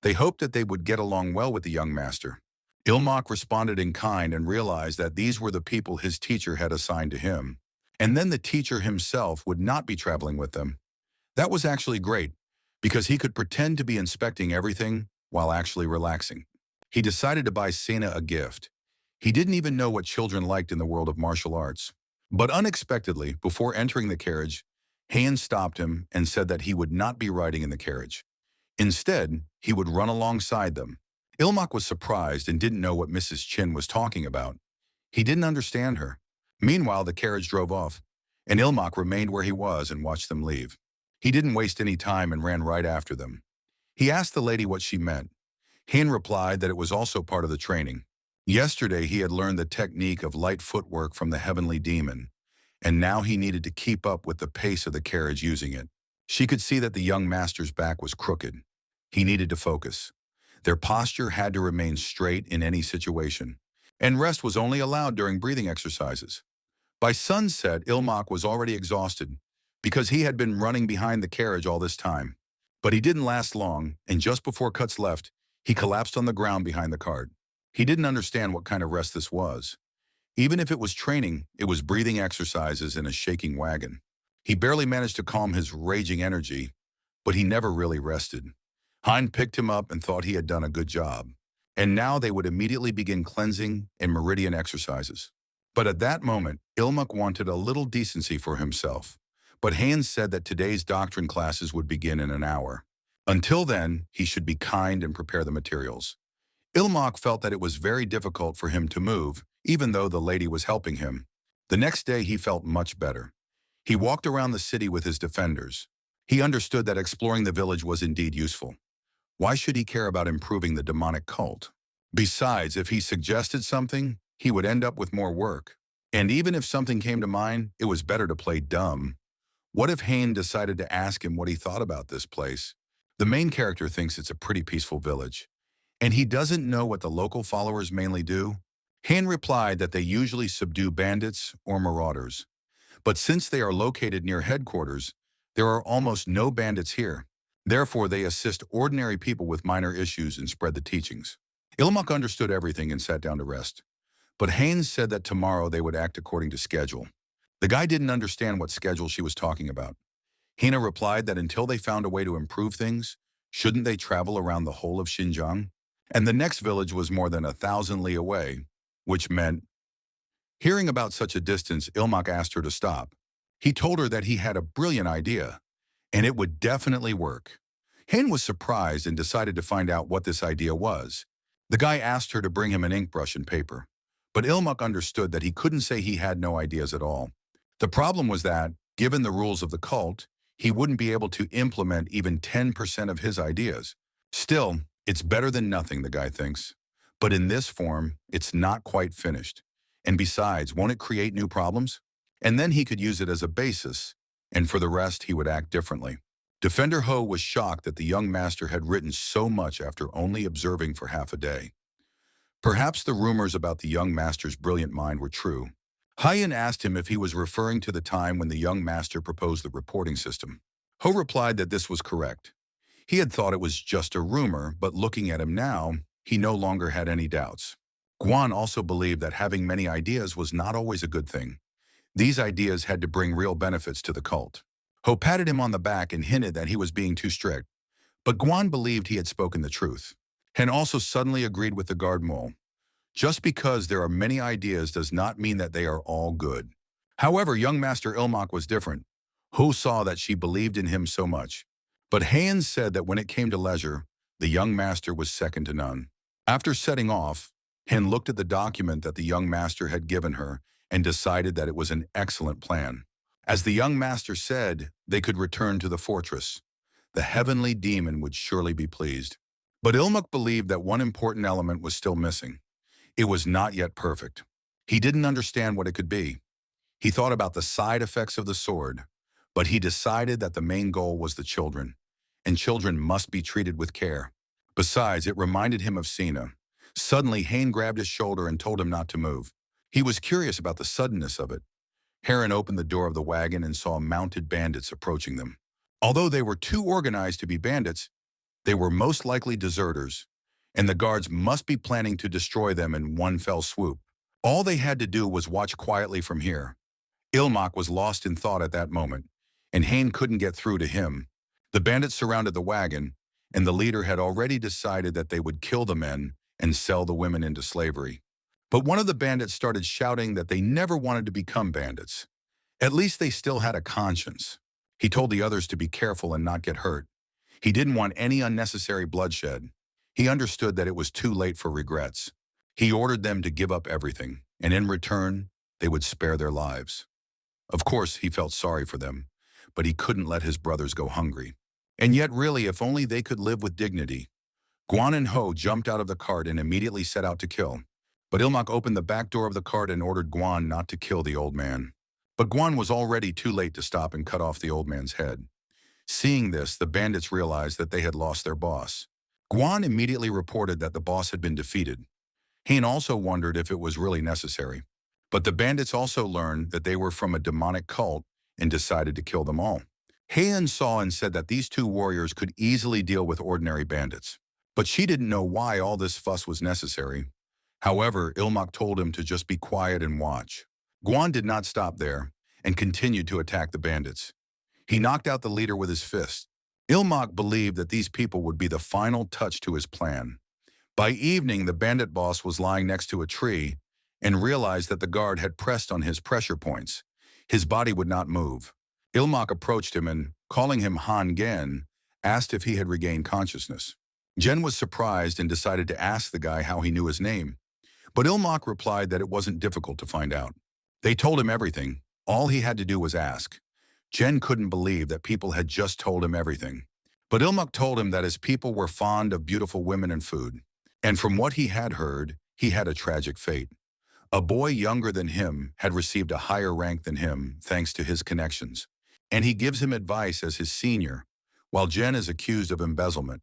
They hoped that they would get along well with the young master. Ilmak responded in kind and realized that these were the people his teacher had assigned to him. And then the teacher himself would not be traveling with them. That was actually great, because he could pretend to be inspecting everything while actually relaxing. He decided to buy Cena a gift. He didn't even know what children liked in the world of martial arts. But unexpectedly, before entering the carriage, Han stopped him and said that he would not be riding in the carriage. Instead, he would run alongside them. Ilmak was surprised and didn't know what Mrs. Chin was talking about. He didn't understand her. Meanwhile, the carriage drove off, and Ilmak remained where he was and watched them leave. He didn't waste any time and ran right after them. He asked the lady what she meant. Han replied that it was also part of the training. Yesterday, he had learned the technique of light footwork from the heavenly demon, and now he needed to keep up with the pace of the carriage using it. She could see that the young master's back was crooked. He needed to focus. Their posture had to remain straight in any situation, and rest was only allowed during breathing exercises. By sunset, Ilmak was already exhausted because he had been running behind the carriage all this time. But he didn't last long, and just before Cuts left, he collapsed on the ground behind the cart. He didn't understand what kind of rest this was. Even if it was training, it was breathing exercises in a shaking wagon. He barely managed to calm his raging energy, but he never really rested. Hein picked him up and thought he had done a good job. And now they would immediately begin cleansing and meridian exercises. But at that moment, Ilmak wanted a little decency for himself. But Hans said that today's doctrine classes would begin in an hour. Until then, he should be kind and prepare the materials. Ilmak felt that it was very difficult for him to move, even though the lady was helping him. The next day, he felt much better. He walked around the city with his defenders. He understood that exploring the village was indeed useful. Why should he care about improving the demonic cult? Besides, if he suggested something, he would end up with more work. And even if something came to mind, it was better to play dumb. What if Hayne decided to ask him what he thought about this place? The main character thinks it's a pretty peaceful village, and he doesn't know what the local followers mainly do. Hayne replied that they usually subdue bandits or marauders. But since they are located near headquarters, there are almost no bandits here. Therefore, they assist ordinary people with minor issues and spread the teachings. Ilmak understood everything and sat down to rest. But Haynes said that tomorrow they would act according to schedule. The guy didn't understand what schedule she was talking about. Hina replied that until they found a way to improve things, shouldn't they travel around the whole of Xinjiang? And the next village was more than 1,000 li away, which meant... Hearing about such a distance, Ilmak asked her to stop. He told her that he had a brilliant idea, and it would definitely work. Hayne was surprised and decided to find out what this idea was. The guy asked her to bring him an ink brush and paper, but Ilmak understood that he couldn't say he had no ideas at all. The problem was that, given the rules of the cult, he wouldn't be able to implement even 10% of his ideas. Still, it's better than nothing, the guy thinks. But in this form, it's not quite finished. And besides, won't it create new problems? And then he could use it as a basis, and for the rest, he would act differently. Defender Ho was shocked that the young master had written so much after only observing for half a day. Perhaps the rumors about the young master's brilliant mind were true. Hyen asked him if he was referring to the time when the young master proposed the reporting system. Ho replied that this was correct. He had thought it was just a rumor, but looking at him now, he no longer had any doubts. Guan also believed that having many ideas was not always a good thing. These ideas had to bring real benefits to the cult. Ho patted him on the back and hinted that he was being too strict, but Guan believed he had spoken the truth. Hen also suddenly agreed with the guard mole. Just because there are many ideas does not mean that they are all good. However, young Master Ilmak was different. Ho saw that she believed in him so much. But Hayan said that when it came to leisure, the young master was second to none. After setting off, Hen looked at the document that the young master had given her and decided that it was an excellent plan. As the young master said, they could return to the fortress. The heavenly demon would surely be pleased. But Ilmak believed that one important element was still missing. It was not yet perfect. He didn't understand what it could be. He thought about the side effects of the sword, but he decided that the main goal was the children, and children must be treated with care. Besides, it reminded him of Cena. Suddenly, Hain grabbed his shoulder and told him not to move. He was curious about the suddenness of it. Heron opened the door of the wagon and saw mounted bandits approaching them. Although they were too organized to be bandits, they were most likely deserters, and the guards must be planning to destroy them in one fell swoop. All they had to do was watch quietly from here. Ilmak was lost in thought at that moment, and Hain couldn't get through to him. The bandits surrounded the wagon, and the leader had already decided that they would kill the men and sell the women into slavery. But one of the bandits started shouting that they never wanted to become bandits. At least they still had a conscience. He told the others to be careful and not get hurt. He didn't want any unnecessary bloodshed. He understood that it was too late for regrets. He ordered them to give up everything, and in return, they would spare their lives. Of course, he felt sorry for them, but he couldn't let his brothers go hungry. And yet, really, if only they could live with dignity. Guan and Ho jumped out of the cart and immediately set out to kill. But Ilmak opened the back door of the cart and ordered Guan not to kill the old man. But Guan was already too late to stop and cut off the old man's head. Seeing this, the bandits realized that they had lost their boss. Guan immediately reported that the boss had been defeated. Hain also wondered if it was really necessary. But the bandits also learned that they were from a demonic cult and decided to kill them all. Hayan saw and said that these two warriors could easily deal with ordinary bandits. But she didn't know why all this fuss was necessary. However, Ilmak told him to just be quiet and watch. Guan did not stop there and continued to attack the bandits. He knocked out the leader with his fist. Ilmak believed that these people would be the final touch to his plan. By evening, the bandit boss was lying next to a tree and realized that the guard had pressed on his pressure points. His body would not move. Ilmak approached him and, calling him Han Gen, asked if he had regained consciousness. Gen was surprised and decided to ask the guy how he knew his name. But Ilmak replied that it wasn't difficult to find out. They told him everything. All he had to do was ask. Gen couldn't believe that people had just told him everything. But Ilmak told him that his people were fond of beautiful women and food. And from what he had heard, he had a tragic fate. A boy younger than him had received a higher rank than him thanks to his connections. And he gives him advice as his senior, while Gen is accused of embezzlement.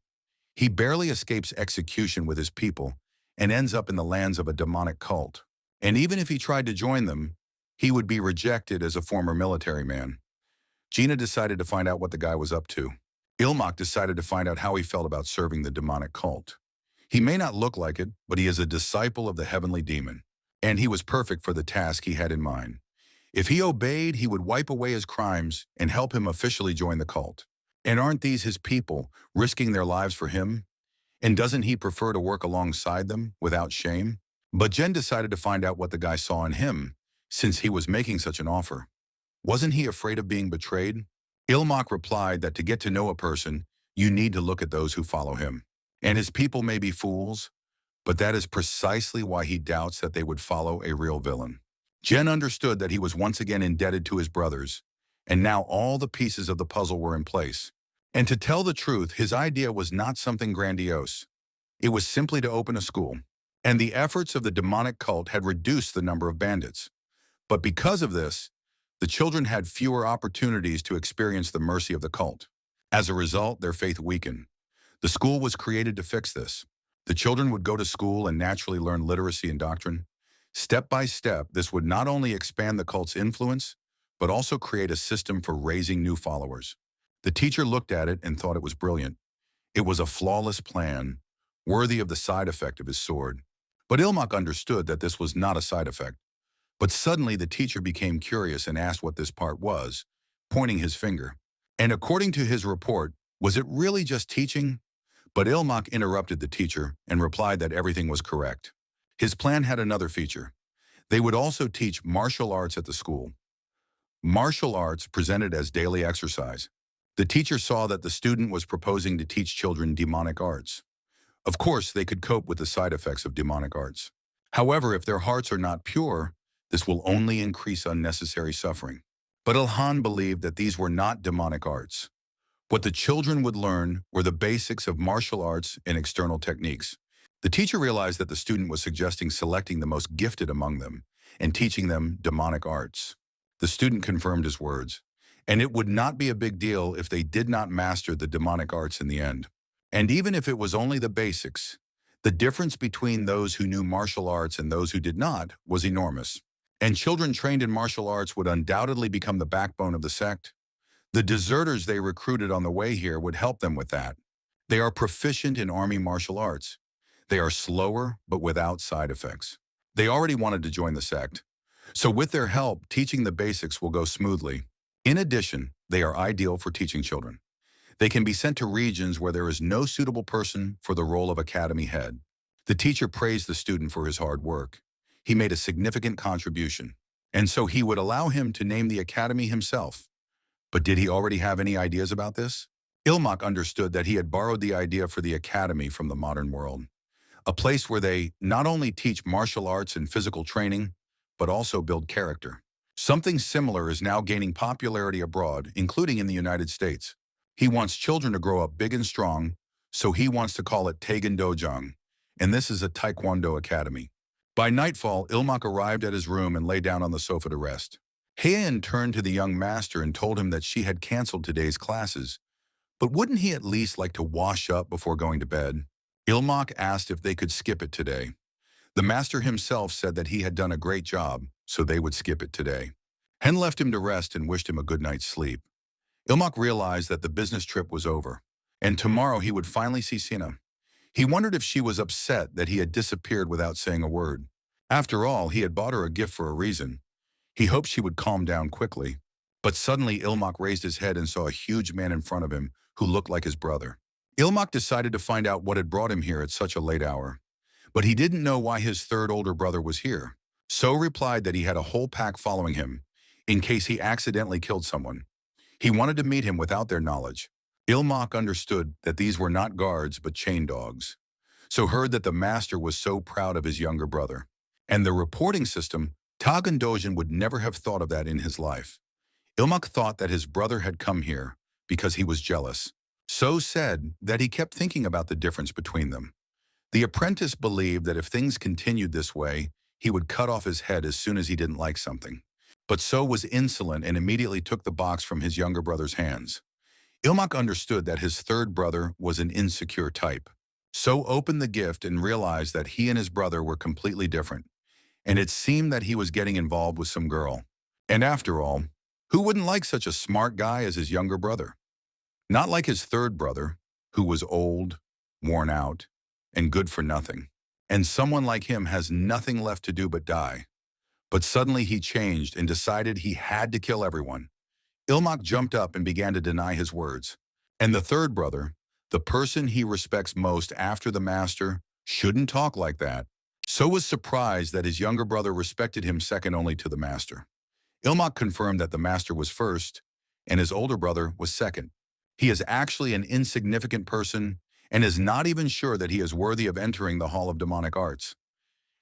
He barely escapes execution with his people and ends up in the lands of a demonic cult. And even if he tried to join them, he would be rejected as a former military man. Gina decided to find out what the guy was up to. Ilmak decided to find out how he felt about serving the demonic cult. He may not look like it, but he is a disciple of the heavenly demon, and he was perfect for the task he had in mind. If he obeyed, he would wipe away his crimes and help him officially join the cult. And aren't these his people, risking their lives for him? And doesn't he prefer to work alongside them without shame? But Jen decided to find out what the guy saw in him, since he was making such an offer. Wasn't he afraid of being betrayed? Ilmak replied that to get to know a person, you need to look at those who follow him. And his people may be fools, but that is precisely why he doubts that they would follow a real villain. Jen understood that he was once again indebted to his brothers, and now all the pieces of the puzzle were in place. And to tell the truth, his idea was not something grandiose. It was simply to open a school, and the efforts of the demonic cult had reduced the number of bandits. But because of this, the children had fewer opportunities to experience the mercy of the cult. As a result, their faith weakened. The school was created to fix this. The children would go to school and naturally learn literacy and doctrine. Step by step, this would not only expand the cult's influence, but also create a system for raising new followers. The teacher looked at it and thought it was brilliant. It was a flawless plan, worthy of the side effect of his sword. But Ilmak understood that this was not a side effect. But suddenly the teacher became curious and asked what this part was, pointing his finger. And according to his report, was it really just teaching? But Ilmak interrupted the teacher and replied that everything was correct. His plan had another feature. They would also teach martial arts at the school. Martial arts presented as daily exercise. The teacher saw that the student was proposing to teach children demonic arts. Of course, they could cope with the side effects of demonic arts. However, if their hearts are not pure, this will only increase unnecessary suffering. But Ilhan believed that these were not demonic arts. What the children would learn were the basics of martial arts and external techniques. The teacher realized that the student was suggesting selecting the most gifted among them and teaching them demonic arts. The student confirmed his words, and it would not be a big deal if they did not master the demonic arts in the end. And even if it was only the basics, the difference between those who knew martial arts and those who did not was enormous. And children trained in martial arts would undoubtedly become the backbone of the sect. The deserters they recruited on the way here would help them with that. They are proficient in army martial arts. They are slower, but without side effects. They already wanted to join the sect. So with their help, teaching the basics will go smoothly. In addition, they are ideal for teaching children. They can be sent to regions where there is no suitable person for the role of academy head. The teacher praised the student for his hard work. He made a significant contribution, and so he would allow him to name the academy himself. But did he already have any ideas about this? Ilmak understood that he had borrowed the idea for the academy from the modern world, a place where they not only teach martial arts and physical training, but also build character. Something similar is now gaining popularity abroad, including in the United States. He wants children to grow up big and strong, so he wants to call it Taegan Dojang, and this is a Taekwondo academy. By nightfall, Ilmak arrived at his room and lay down on the sofa to rest. Heian turned to the young master and told him that she had canceled today's classes, but wouldn't he at least like to wash up before going to bed? Ilmak asked if they could skip it today. The master himself said that he had done a great job, so they would skip it today. Hen left him to rest and wished him a good night's sleep. Ilmak realized that the business trip was over, and tomorrow he would finally see Cena. He wondered if she was upset that he had disappeared without saying a word. After all, he had bought her a gift for a reason. He hoped she would calm down quickly. But suddenly Ilmak raised his head and saw a huge man in front of him who looked like his brother. Ilmak decided to find out what had brought him here at such a late hour. But he didn't know why his third older brother was here. So replied that he had a whole pack following him, in case he accidentally killed someone. He wanted to meet him without their knowledge. Ilmak understood that these were not guards but chain dogs, so heard that the master was so proud of his younger brother. And the reporting system, Taegan Dojin would never have thought of that in his life. Ilmak thought that his brother had come here because he was jealous. So said that he kept thinking about the difference between them. The apprentice believed that if things continued this way, he would cut off his head as soon as he didn't like something. But So was insolent and immediately took the box from his younger brother's hands. Ilmak understood that his third brother was an insecure type. So opened the gift and realized that he and his brother were completely different. And it seemed that he was getting involved with some girl. And after all, who wouldn't like such a smart guy as his younger brother? Not like his third brother, who was old, worn out, and good for nothing. And someone like him has nothing left to do but die. But suddenly he changed and decided he had to kill everyone. Ilmak jumped up and began to deny his words. And the third brother, the person he respects most after the master, shouldn't talk like that. So was surprised that his younger brother respected him second only to the master. Ilmak confirmed that the master was first, and his older brother was second. He is actually an insignificant person and is not even sure that he is worthy of entering the Hall of Demonic Arts.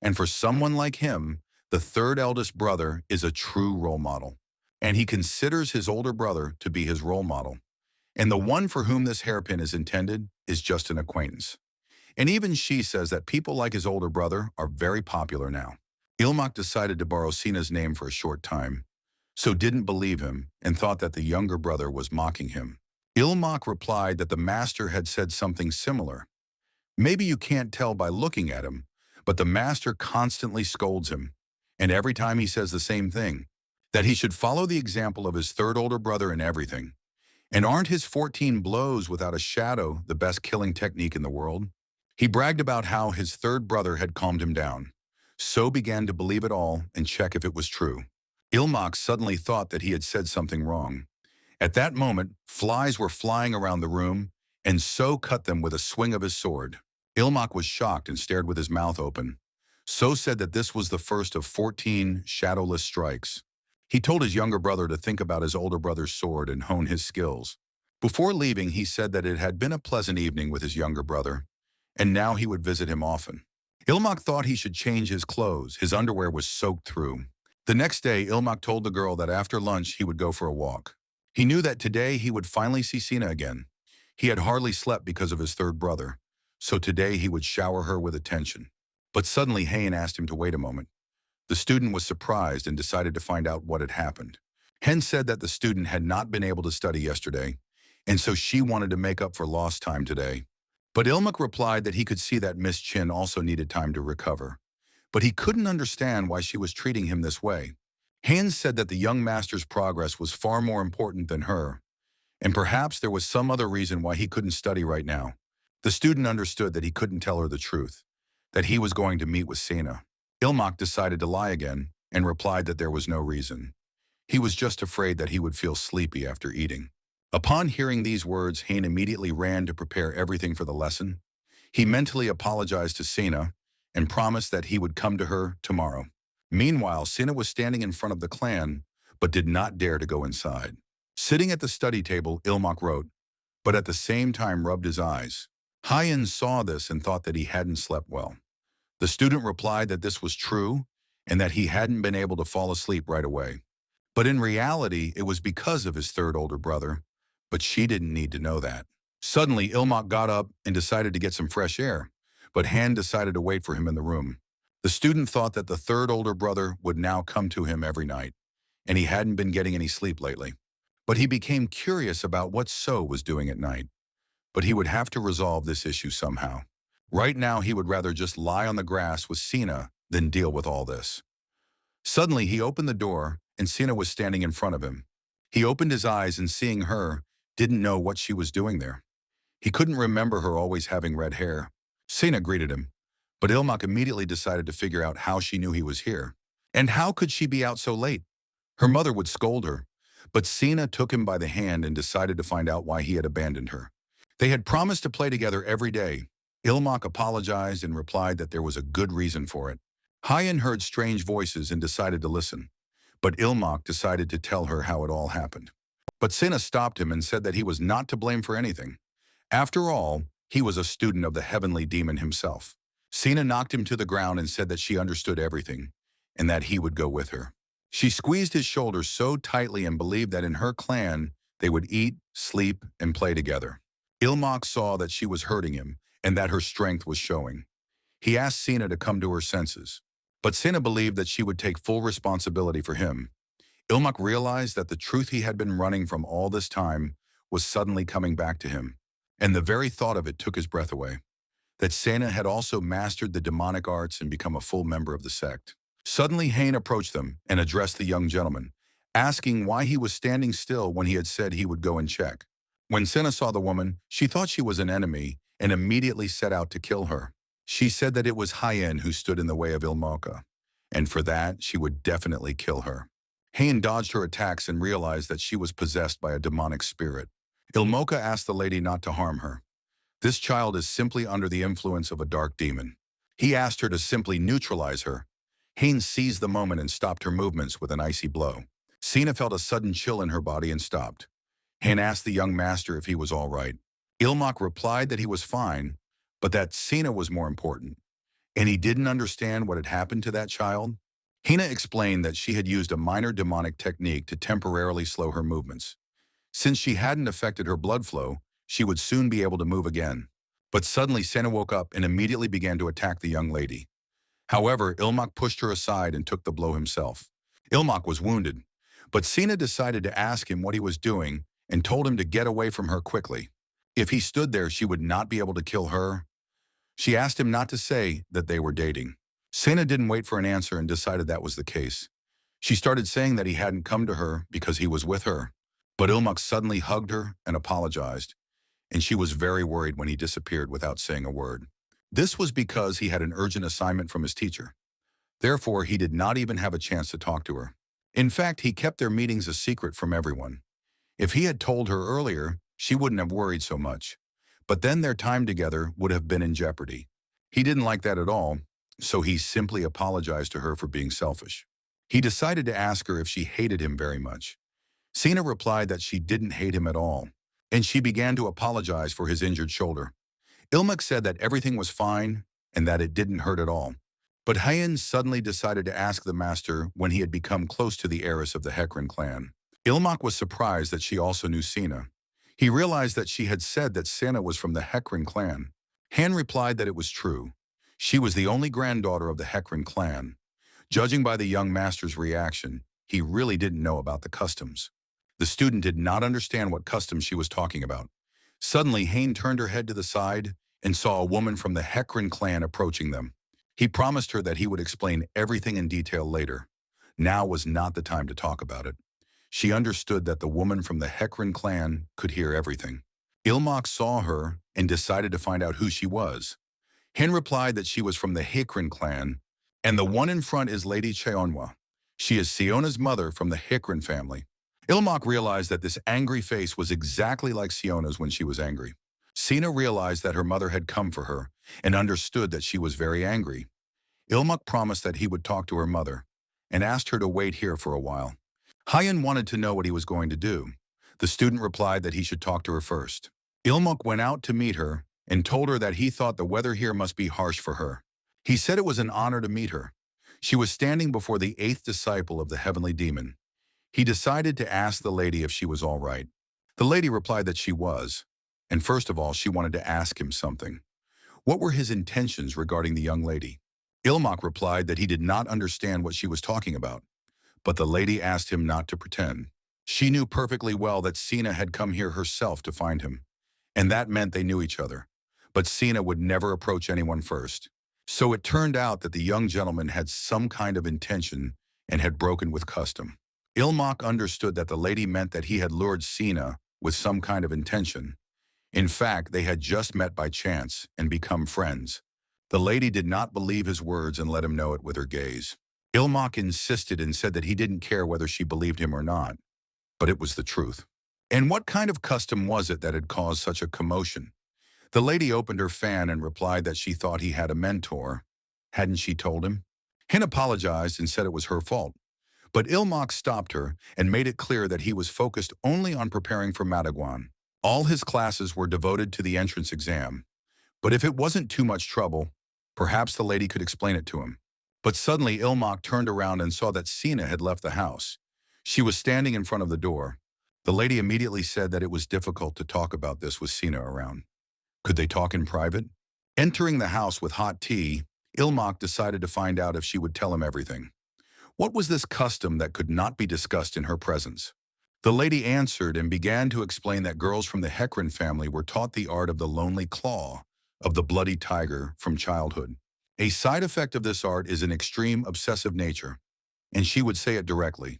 And for someone like him, the third eldest brother is a true role model, and he considers his older brother to be his role model. And the one for whom this hairpin is intended is just an acquaintance. And even she says that people like his older brother are very popular now. Ilmak decided to borrow Cena's name for a short time, so didn't believe him and thought that the younger brother was mocking him. Ilmak replied that the master had said something similar. Maybe you can't tell by looking at him, but the master constantly scolds him. And every time he says the same thing, that he should follow the example of his third older brother in everything. And aren't his 14 blows without a shadow the best killing technique in the world? He bragged about how his third brother had calmed him down. So began to believe it all and check if it was true. Ilmak suddenly thought that he had said something wrong. At that moment, flies were flying around the room, and So cut them with a swing of his sword. Ilmak was shocked and stared with his mouth open. So said that this was the first of 14 shadowless strikes. He told his younger brother to think about his older brother's sword and hone his skills. Before leaving, he said that it had been a pleasant evening with his younger brother, and now he would visit him often. Ilmak thought he should change his clothes. His underwear was soaked through. The next day, Ilmak told the girl that after lunch he would go for a walk. He knew that today he would finally see Cena again. He had hardly slept because of his third brother, so today he would shower her with attention. But suddenly Hain asked him to wait a moment. The student was surprised and decided to find out what had happened. Hen said that the student had not been able to study yesterday, and so she wanted to make up for lost time today. But Ilmak replied that he could see that Miss Chin also needed time to recover. But he couldn't understand why she was treating him this way. Haynes said that the young master's progress was far more important than her, and perhaps there was some other reason why he couldn't study right now. The student understood that he couldn't tell her the truth, that he was going to meet with Cena. Ilmak decided to lie again and replied that there was no reason. He was just afraid that he would feel sleepy after eating. Upon hearing these words, Hain immediately ran to prepare everything for the lesson. He mentally apologized to Cena and promised that he would come to her tomorrow. Meanwhile, Cena was standing in front of the clan, but did not dare to go inside. Sitting at the study table, Ilmak wrote, but at the same time rubbed his eyes. Hyen saw this and thought that he hadn't slept well. The student replied that this was true and that he hadn't been able to fall asleep right away. But in reality, it was because of his third older brother, but she didn't need to know that. Suddenly, Ilmak got up and decided to get some fresh air, but Han decided to wait for him in the room. The student thought that the third older brother would now come to him every night, and he hadn't been getting any sleep lately. But he became curious about what So was doing at night. But he would have to resolve this issue somehow. Right now, he would rather just lie on the grass with Cena than deal with all this. Suddenly, he opened the door, and Cena was standing in front of him. He opened his eyes and seeing her, didn't know what she was doing there. He couldn't remember her always having red hair. Cena greeted him, but Ilmak immediately decided to figure out how she knew he was here. And how could she be out so late? Her mother would scold her, but Cena took him by the hand and decided to find out why he had abandoned her. They had promised to play together every day. Ilmak apologized and replied that there was a good reason for it. Hyen heard strange voices and decided to listen, but Ilmak decided to tell her how it all happened. But Cena stopped him and said that he was not to blame for anything. After all, he was a student of the heavenly demon himself. Cena knocked him to the ground and said that she understood everything, and that he would go with her. She squeezed his shoulders so tightly and believed that in her clan, they would eat, sleep, and play together. Ilmak saw that she was hurting him, and that her strength was showing. He asked Cena to come to her senses, but Cena believed that she would take full responsibility for him. Ilmak realized that the truth he had been running from all this time was suddenly coming back to him, and the very thought of it took his breath away. That Cena had also mastered the demonic arts and become a full member of the sect. Suddenly, Hain approached them and addressed the young gentleman, asking why he was standing still when he had said he would go and check. When Cena saw the woman, she thought she was an enemy and immediately set out to kill her. She said that it was Hyen who stood in the way of Ilmoka, and for that, she would definitely kill her. Hain dodged her attacks and realized that she was possessed by a demonic spirit. Ilmoka asked the lady not to harm her. This child is simply under the influence of a dark demon. He asked her to simply neutralize her. Hain seized the moment and stopped her movements with an icy blow. Cena felt a sudden chill in her body and stopped. Hain asked the young master if he was all right. Ilmak replied that he was fine, but that Cena was more important, and he didn't understand what had happened to that child. Hina explained that she had used a minor demonic technique to temporarily slow her movements. Since she hadn't affected her blood flow, she would soon be able to move again. But suddenly Cena woke up and immediately began to attack the young lady. However, Ilmak pushed her aside and took the blow himself. Ilmak was wounded, but Cena decided to ask him what he was doing and told him to get away from her quickly. If he stood there, she would not be able to kill her. She asked him not to say that they were dating. Cena didn't wait for an answer and decided that was the case. She started saying that he hadn't come to her because he was with her. But Ilmak suddenly hugged her and apologized, and she was very worried when he disappeared without saying a word. This was because he had an urgent assignment from his teacher. Therefore, he did not even have a chance to talk to her. In fact, he kept their meetings a secret from everyone. If he had told her earlier, she wouldn't have worried so much. But then their time together would have been in jeopardy. He didn't like that at all, so he simply apologized to her for being selfish. He decided to ask her if she hated him very much. Cena replied that she didn't hate him at all, and she began to apologize for his injured shoulder. Ilmak said that everything was fine and that it didn't hurt at all. But Hyen suddenly decided to ask the master when he had become close to the heiress of the Hecarim clan. Ilmak was surprised that she also knew Cena. He realized that she had said that Cena was from the Hecarim clan. Han replied that it was true. She was the only granddaughter of the Hecarim clan. Judging by the young master's reaction, he really didn't know about the customs. The student did not understand what customs she was talking about. Suddenly, Hain turned her head to the side and saw a woman from the Hecarim clan approaching them. He promised her that he would explain everything in detail later. Now was not the time to talk about it. She understood that the woman from the Hecarim clan could hear everything. Ilmak saw her and decided to find out who she was. Hin replied that she was from the Hecarim clan, and the one in front is Lady Cheonhwa. She is Siona's mother from the Hecarim family. Ilmak realized that this angry face was exactly like Siona's when she was angry. Cena realized that her mother had come for her and understood that she was very angry. Ilmak promised that he would talk to her mother and asked her to wait here for a while. Hyen wanted to know what he was going to do. The student replied that he should talk to her first. Ilmak went out to meet her and told her that he thought the weather here must be harsh for her. He said it was an honor to meet her. She was standing before the 8th disciple of the heavenly demon. He decided to ask the lady if she was all right. The lady replied that she was, and first of all, she wanted to ask him something. What were his intentions regarding the young lady? Ilmak replied that he did not understand what she was talking about, but the lady asked him not to pretend. She knew perfectly well that Cena had come here herself to find him, and that meant they knew each other. But Cena would never approach anyone first. So it turned out that the young gentleman had some kind of intention and had broken with custom. Ilmak understood that the lady meant that he had lured Cena with some kind of intention. In fact, they had just met by chance and become friends. The lady did not believe his words and let him know it with her gaze. Ilmak insisted and said that he didn't care whether she believed him or not, but it was the truth. And what kind of custom was it that had caused such a commotion? The lady opened her fan and replied that she thought he had a mentor. Hadn't she told him? Hin apologized and said it was her fault. But Ilmak stopped her and made it clear that he was focused only on preparing for Madagwan. All his classes were devoted to the entrance exam. But if it wasn't too much trouble, perhaps the lady could explain it to him. But suddenly Ilmak turned around and saw that Cena had left the house. She was standing in front of the door. The lady immediately said that it was difficult to talk about this with Cena around. Could they talk in private? Entering the house with hot tea, Ilmak decided to find out if she would tell him everything. What was this custom that could not be discussed in her presence? The lady answered and began to explain that girls from the Hecarim family were taught the art of the lonely claw, of the bloody tiger, from childhood. A side effect of this art is an extreme obsessive nature, and she would say it directly.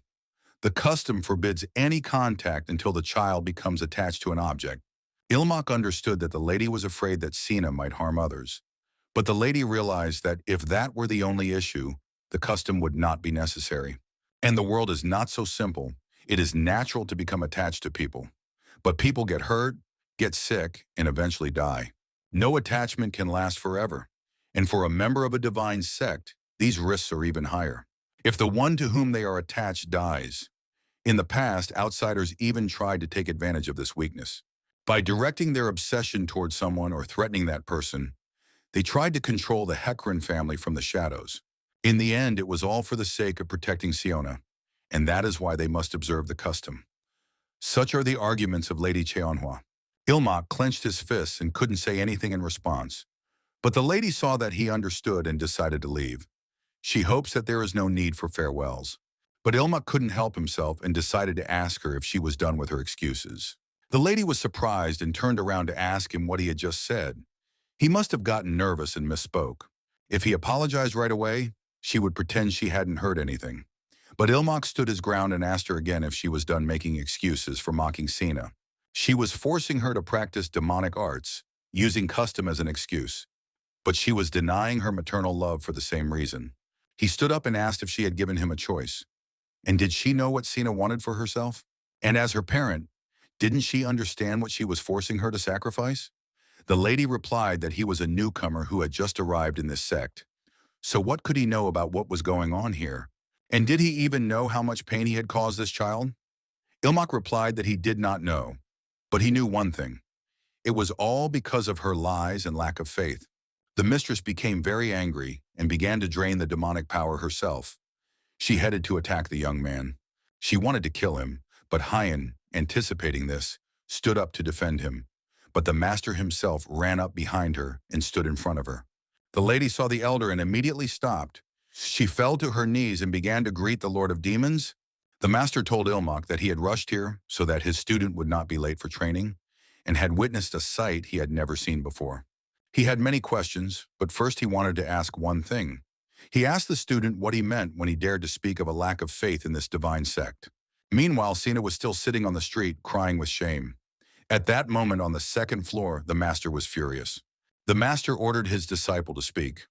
The custom forbids any contact until the child becomes attached to an object. Ilmak understood that the lady was afraid that Cena might harm others. But the lady realized that if that were the only issue, the custom would not be necessary. And the world is not so simple. It is natural to become attached to people. But people get hurt, get sick, and eventually die. No attachment can last forever. And for a member of a divine sect, these risks are even higher. If the one to whom they are attached dies. In the past, outsiders even tried to take advantage of this weakness. By directing their obsession towards someone or threatening that person, they tried to control the Hecarim family from the shadows. In the end, it was all for the sake of protecting Siona, and that is why they must observe the custom. Such are the arguments of Lady Cheonhwa. Ilmak clenched his fists and couldn't say anything in response. But the lady saw that he understood and decided to leave. She hopes that there is no need for farewells. But Ilmak couldn't help himself and decided to ask her if she was done with her excuses. The lady was surprised and turned around to ask him what he had just said. He must have gotten nervous and misspoke. If he apologized right away, she would pretend she hadn't heard anything. But Ilmak stood his ground and asked her again if she was done making excuses for mocking Cena. She was forcing her to practice demonic arts, using custom as an excuse. But she was denying her maternal love for the same reason. He stood up and asked if she had given him a choice. And did she know what Cena wanted for herself? And as her parent, didn't she understand what she was forcing her to sacrifice? The lady replied that he was a newcomer who had just arrived in this sect. So what could he know about what was going on here? And did he even know how much pain he had caused this child? Ilmak replied that he did not know, but he knew one thing. It was all because of her lies and lack of faith. The mistress became very angry and began to drain the demonic power herself. She headed to attack the young man. She wanted to kill him, but Hyan, anticipating this, stood up to defend him. But the master himself ran up behind her and stood in front of her. The lady saw the elder and immediately stopped. She fell to her knees and began to greet the Lord of Demons. The master told Ilmak that he had rushed here so that his student would not be late for training, and had witnessed a sight he had never seen before. He had many questions, but first he wanted to ask one thing. He asked the student what he meant when he dared to speak of a lack of faith in this divine sect. Meanwhile, Cena was still sitting on the street, crying with shame. At that moment on the second floor, the master was furious. The master ordered his disciple to speak.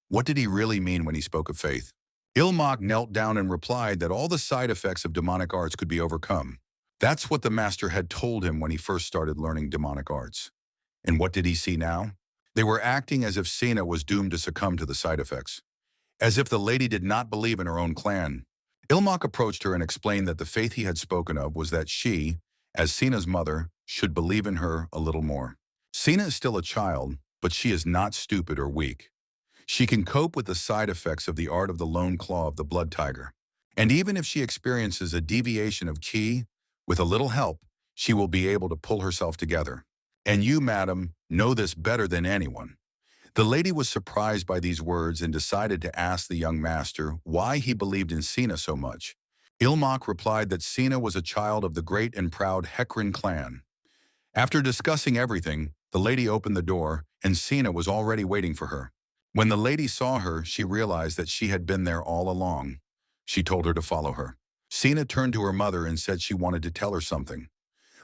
What did he really mean when he spoke of faith? Ilmak knelt down and replied that all the side effects of demonic arts could be overcome. That's what the master had told him when he first started learning demonic arts. And what did he see now? They were acting as if Cena was doomed to succumb to the side effects. As if the lady did not believe in her own clan. Ilmak approached her and explained that the faith he had spoken of was that she, as Cena's mother, should believe in her a little more. Cena is still a child, but she is not stupid or weak. She can cope with the side effects of the art of the lone claw of the blood tiger. And even if she experiences a deviation of ki, with a little help, she will be able to pull herself together. And you, madam, know this better than anyone. The lady was surprised by these words and decided to ask the young master why he believed in Cena so much. Ilmak replied that Cena was a child of the great and proud Heckran clan. After discussing everything, the lady opened the door, and Cena was already waiting for her. When the lady saw her, she realized that she had been there all along. She told her to follow her. Cena turned to her mother and said she wanted to tell her something.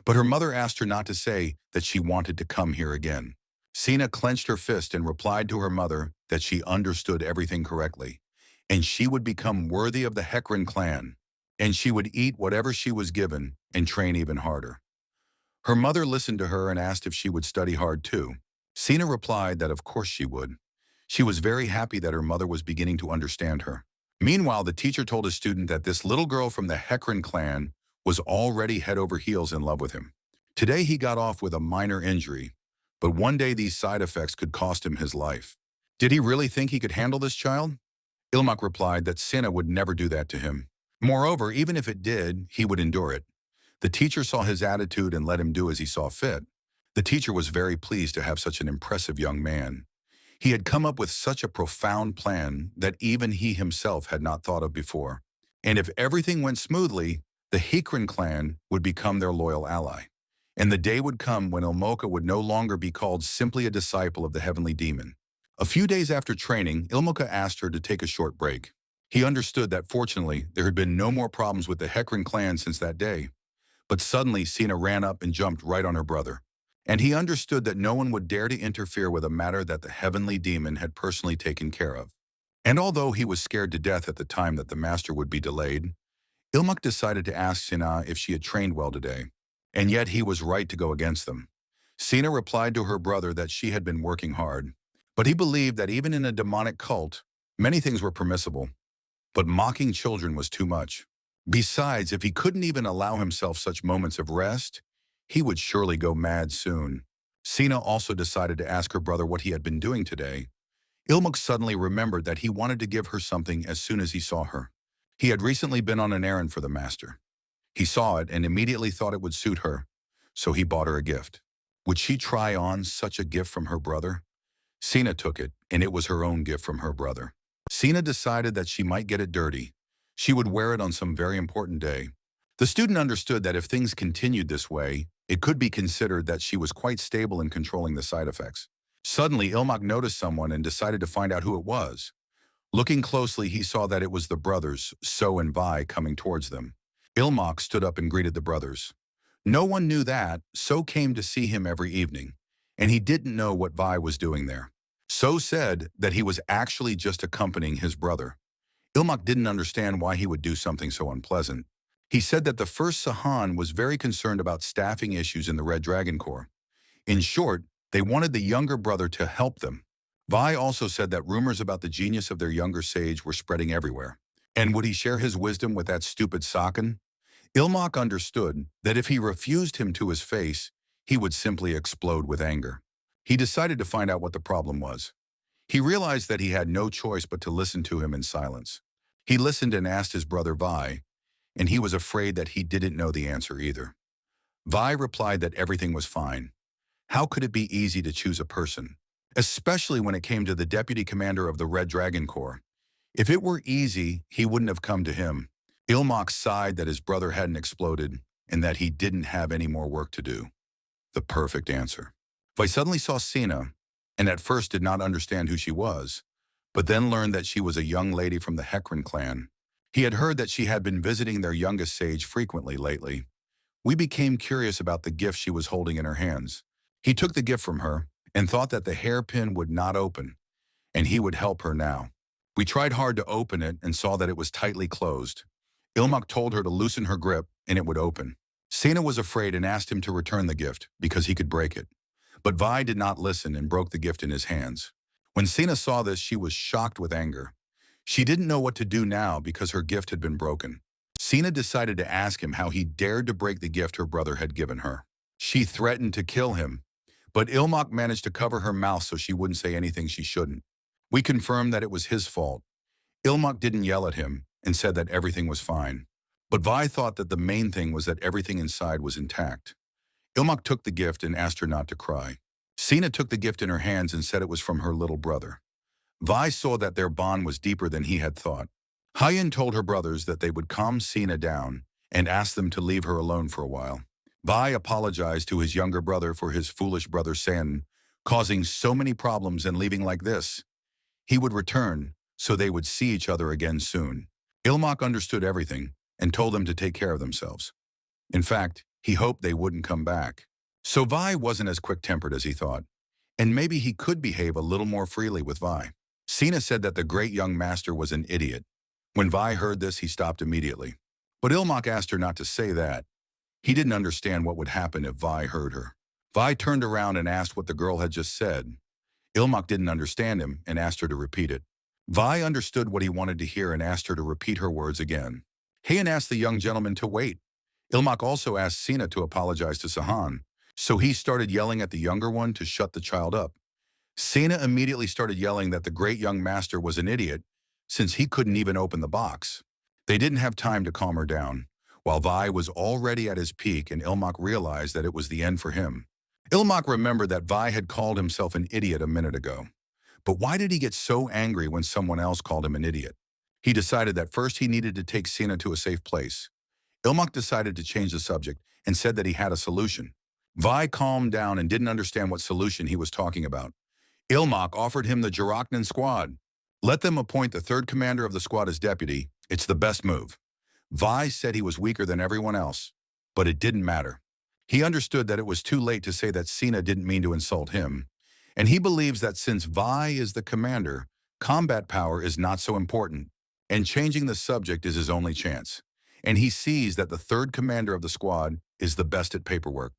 But her mother asked her not to say that she wanted to come here again. Cena clenched her fist and replied to her mother that she understood everything correctly, and she would become worthy of the Heckran clan, and she would eat whatever she was given and train even harder. Her mother listened to her and asked if she would study hard too. Cena replied that of course she would. She was very happy that her mother was beginning to understand her. Meanwhile, the teacher told his student that this little girl from the Heckran clan was already head over heels in love with him. Today he got off with a minor injury, but one day these side effects could cost him his life. Did he really think he could handle this child? Ilmak replied that Cena would never do that to him. Moreover, even if it did, he would endure it. The teacher saw his attitude and let him do as he saw fit. The teacher was very pleased to have such an impressive young man. He had come up with such a profound plan that even he himself had not thought of before. And if everything went smoothly, the Heckran clan would become their loyal ally. And the day would come when Ilmoka would no longer be called simply a disciple of the heavenly demon. A few days after training, Ilmoka asked her to take a short break. He understood that fortunately, there had been no more problems with the Heckran clan since that day. But suddenly, Cena ran up and jumped right on her brother. And he understood that no one would dare to interfere with a matter that the heavenly demon had personally taken care of. And although he was scared to death at the time that the master would be delayed, Ilmak decided to ask Cena if she had trained well today. And yet he was right to go against them. Cena replied to her brother that she had been working hard, but he believed that even in a demonic cult, many things were permissible. But mocking children was too much. Besides, if he couldn't even allow himself such moments of rest, he would surely go mad soon. Cena also decided to ask her brother what he had been doing today. Ilmak suddenly remembered that he wanted to give her something as soon as he saw her. He had recently been on an errand for the master. He saw it and immediately thought it would suit her, so he bought her a gift. Would she try on such a gift from her brother? Cena took it, and it was her own gift from her brother. Cena decided that she might get it dirty. She would wear it on some very important day. The student understood that if things continued this way, it could be considered that she was quite stable in controlling the side effects. Suddenly, Ilmak noticed someone and decided to find out who it was. Looking closely, he saw that it was the brothers, So and Vi, coming towards them. Ilmak stood up and greeted the brothers. No one knew that So came to see him every evening, and he didn't know what Vi was doing there. So said that he was actually just accompanying his brother. Ilmak didn't understand why he would do something so unpleasant. He said that the first Sahan was very concerned about staffing issues in the Red Dragon Corps. In short, they wanted the younger brother to help them. Vi also said that rumors about the genius of their younger sage were spreading everywhere. And would he share his wisdom with that stupid Sakan? Ilmak understood that if he refused him to his face, he would simply explode with anger. He decided to find out what the problem was. He realized that he had no choice but to listen to him in silence. He listened and asked his brother Vi, and he was afraid that he didn't know the answer either. Vi replied that everything was fine. How could it be easy to choose a person? Especially when it came to the deputy commander of the Red Dragon Corps. If it were easy, he wouldn't have come to him. Ilmak sighed that his brother hadn't exploded and that he didn't have any more work to do. The perfect answer. Vi suddenly saw Cena, and at first did not understand who she was, but then learned that she was a young lady from the Hekran clan. He had heard that she had been visiting their youngest sage frequently lately. We became curious about the gift she was holding in her hands. He took the gift from her and thought that the hairpin would not open, and he would help her now. We tried hard to open it and saw that it was tightly closed. Ilmak told her to loosen her grip and it would open. Cena was afraid and asked him to return the gift because he could break it. But Vi did not listen and broke the gift in his hands. When Cena saw this, she was shocked with anger. She didn't know what to do now because her gift had been broken. Cena decided to ask him how he dared to break the gift her brother had given her. She threatened to kill him, but Ilmak managed to cover her mouth so she wouldn't say anything she shouldn't. We confirmed that it was his fault. Ilmak didn't yell at him and said that everything was fine. But Vi thought that the main thing was that everything inside was intact. Ilmak took the gift and asked her not to cry. Cena took the gift in her hands and said it was from her little brother. Vi saw that their bond was deeper than he had thought. Hyun told her brothers that they would calm Cena down and ask them to leave her alone for a while. Vi apologized to his younger brother for his foolish brother Sen, causing so many problems and leaving like this. He would return, so they would see each other again soon. Ilmak understood everything and told them to take care of themselves. In fact, he hoped they wouldn't come back. So Vi wasn't as quick-tempered as he thought, and maybe he could behave a little more freely with Vi. Cena said that the great young master was an idiot. When Vi heard this, he stopped immediately. But Ilmak asked her not to say that. He didn't understand what would happen if Vi heard her. Vi turned around and asked what the girl had just said. Ilmak didn't understand him and asked her to repeat it. Vi understood what he wanted to hear and asked her to repeat her words again. Heian asked the young gentleman to wait. Ilmak also asked Cena to apologize to Sahan, so he started yelling at the younger one to shut the child up. Cena immediately started yelling that the great young master was an idiot since he couldn't even open the box. They didn't have time to calm her down, while Vi was already at his peak and Ilmak realized that it was the end for him. Ilmak remembered that Vi had called himself an idiot a minute ago. But why did he get so angry when someone else called him an idiot? He decided that first he needed to take Cena to a safe place. Ilmak decided to change the subject and said that he had a solution. Vi calmed down and didn't understand what solution he was talking about. Ilmak offered him the Juraknan squad. Let them appoint the third commander of the squad as deputy. It's the best move. Vi said he was weaker than everyone else, but it didn't matter. He understood that it was too late to say that Cena didn't mean to insult him, and he believes that since Vi is the commander, combat power is not so important, and changing the subject is his only chance. And he sees that the third commander of the squad is the best at paperwork.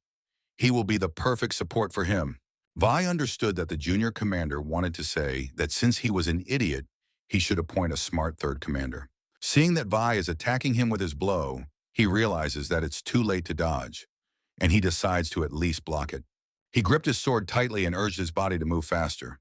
He will be the perfect support for him. Vi understood that the junior commander wanted to say that since he was an idiot, he should appoint a smart third commander. Seeing that Vi is attacking him with his blow, he realizes that it's too late to dodge, and he decides to at least block it. He gripped his sword tightly and urged his body to move faster.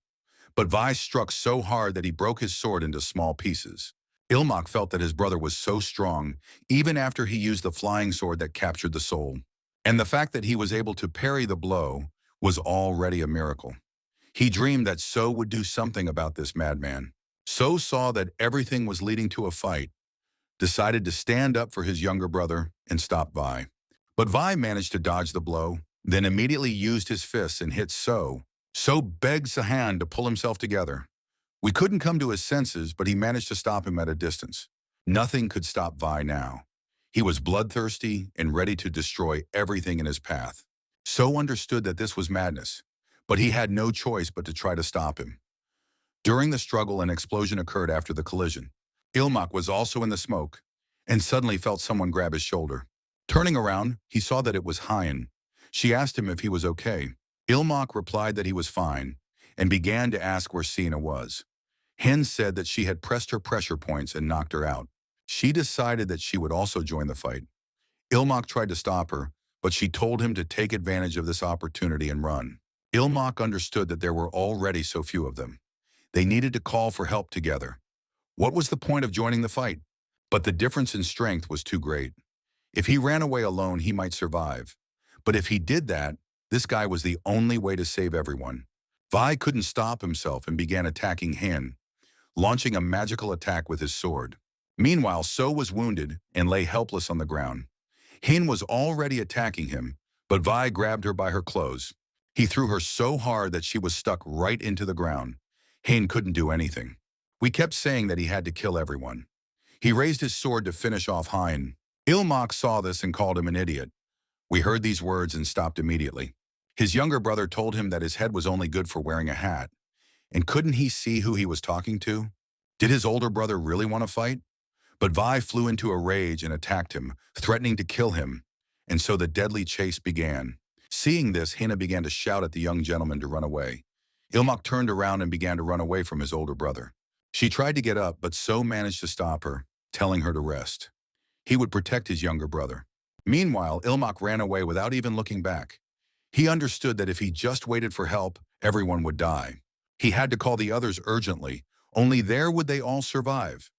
But Vi struck so hard that he broke his sword into small pieces. Ilmak felt that his brother was so strong, even after he used the flying sword that captured the soul. And the fact that he was able to parry the blow was already a miracle. He dreamed that So would do something about this madman. So saw that everything was leading to a fight, decided to stand up for his younger brother and stop Vi. But Vi managed to dodge the blow, then immediately used his fists and hit So, So begs a hand to pull himself together. We couldn't come to his senses, but he managed to stop him at a distance. Nothing could stop Vi now. He was bloodthirsty and ready to destroy everything in his path. So understood that this was madness, but he had no choice but to try to stop him. During the struggle, an explosion occurred after the collision. Ilmak was also in the smoke and suddenly felt someone grab his shoulder. Turning around, he saw that it was Hyen. She asked him if he was okay. Ilmak replied that he was fine and began to ask where Cena was. Hen said that she had pressed her pressure points and knocked her out. She decided that she would also join the fight. Ilmak tried to stop her, but she told him to take advantage of this opportunity and run. Ilmak understood that there were already so few of them. They needed to call for help together. What was the point of joining the fight? But the difference in strength was too great. If he ran away alone, he might survive. But if he did that, this guy was the only way to save everyone. Vi couldn't stop himself and began attacking Hen, launching a magical attack with his sword. Meanwhile, So was wounded and lay helpless on the ground. Hen was already attacking him, but Vi grabbed her by her clothes. He threw her so hard that she was stuck right into the ground. Hen couldn't do anything. We kept saying that he had to kill everyone. He raised his sword to finish off Hyen. Ilmak saw this and called him an idiot. We heard these words and stopped immediately. His younger brother told him that his head was only good for wearing a hat. And couldn't he see who he was talking to? Did his older brother really want to fight? But Vi flew into a rage and attacked him, threatening to kill him. And so the deadly chase began. Seeing this, Hina began to shout at the young gentleman to run away. Ilmak turned around and began to run away from his older brother. She tried to get up, but So managed to stop her, telling her to rest. He would protect his younger brother. Meanwhile, Ilmak ran away without even looking back. He understood that if he just waited for help, everyone would die. He had to call the others urgently. Only there would they all survive.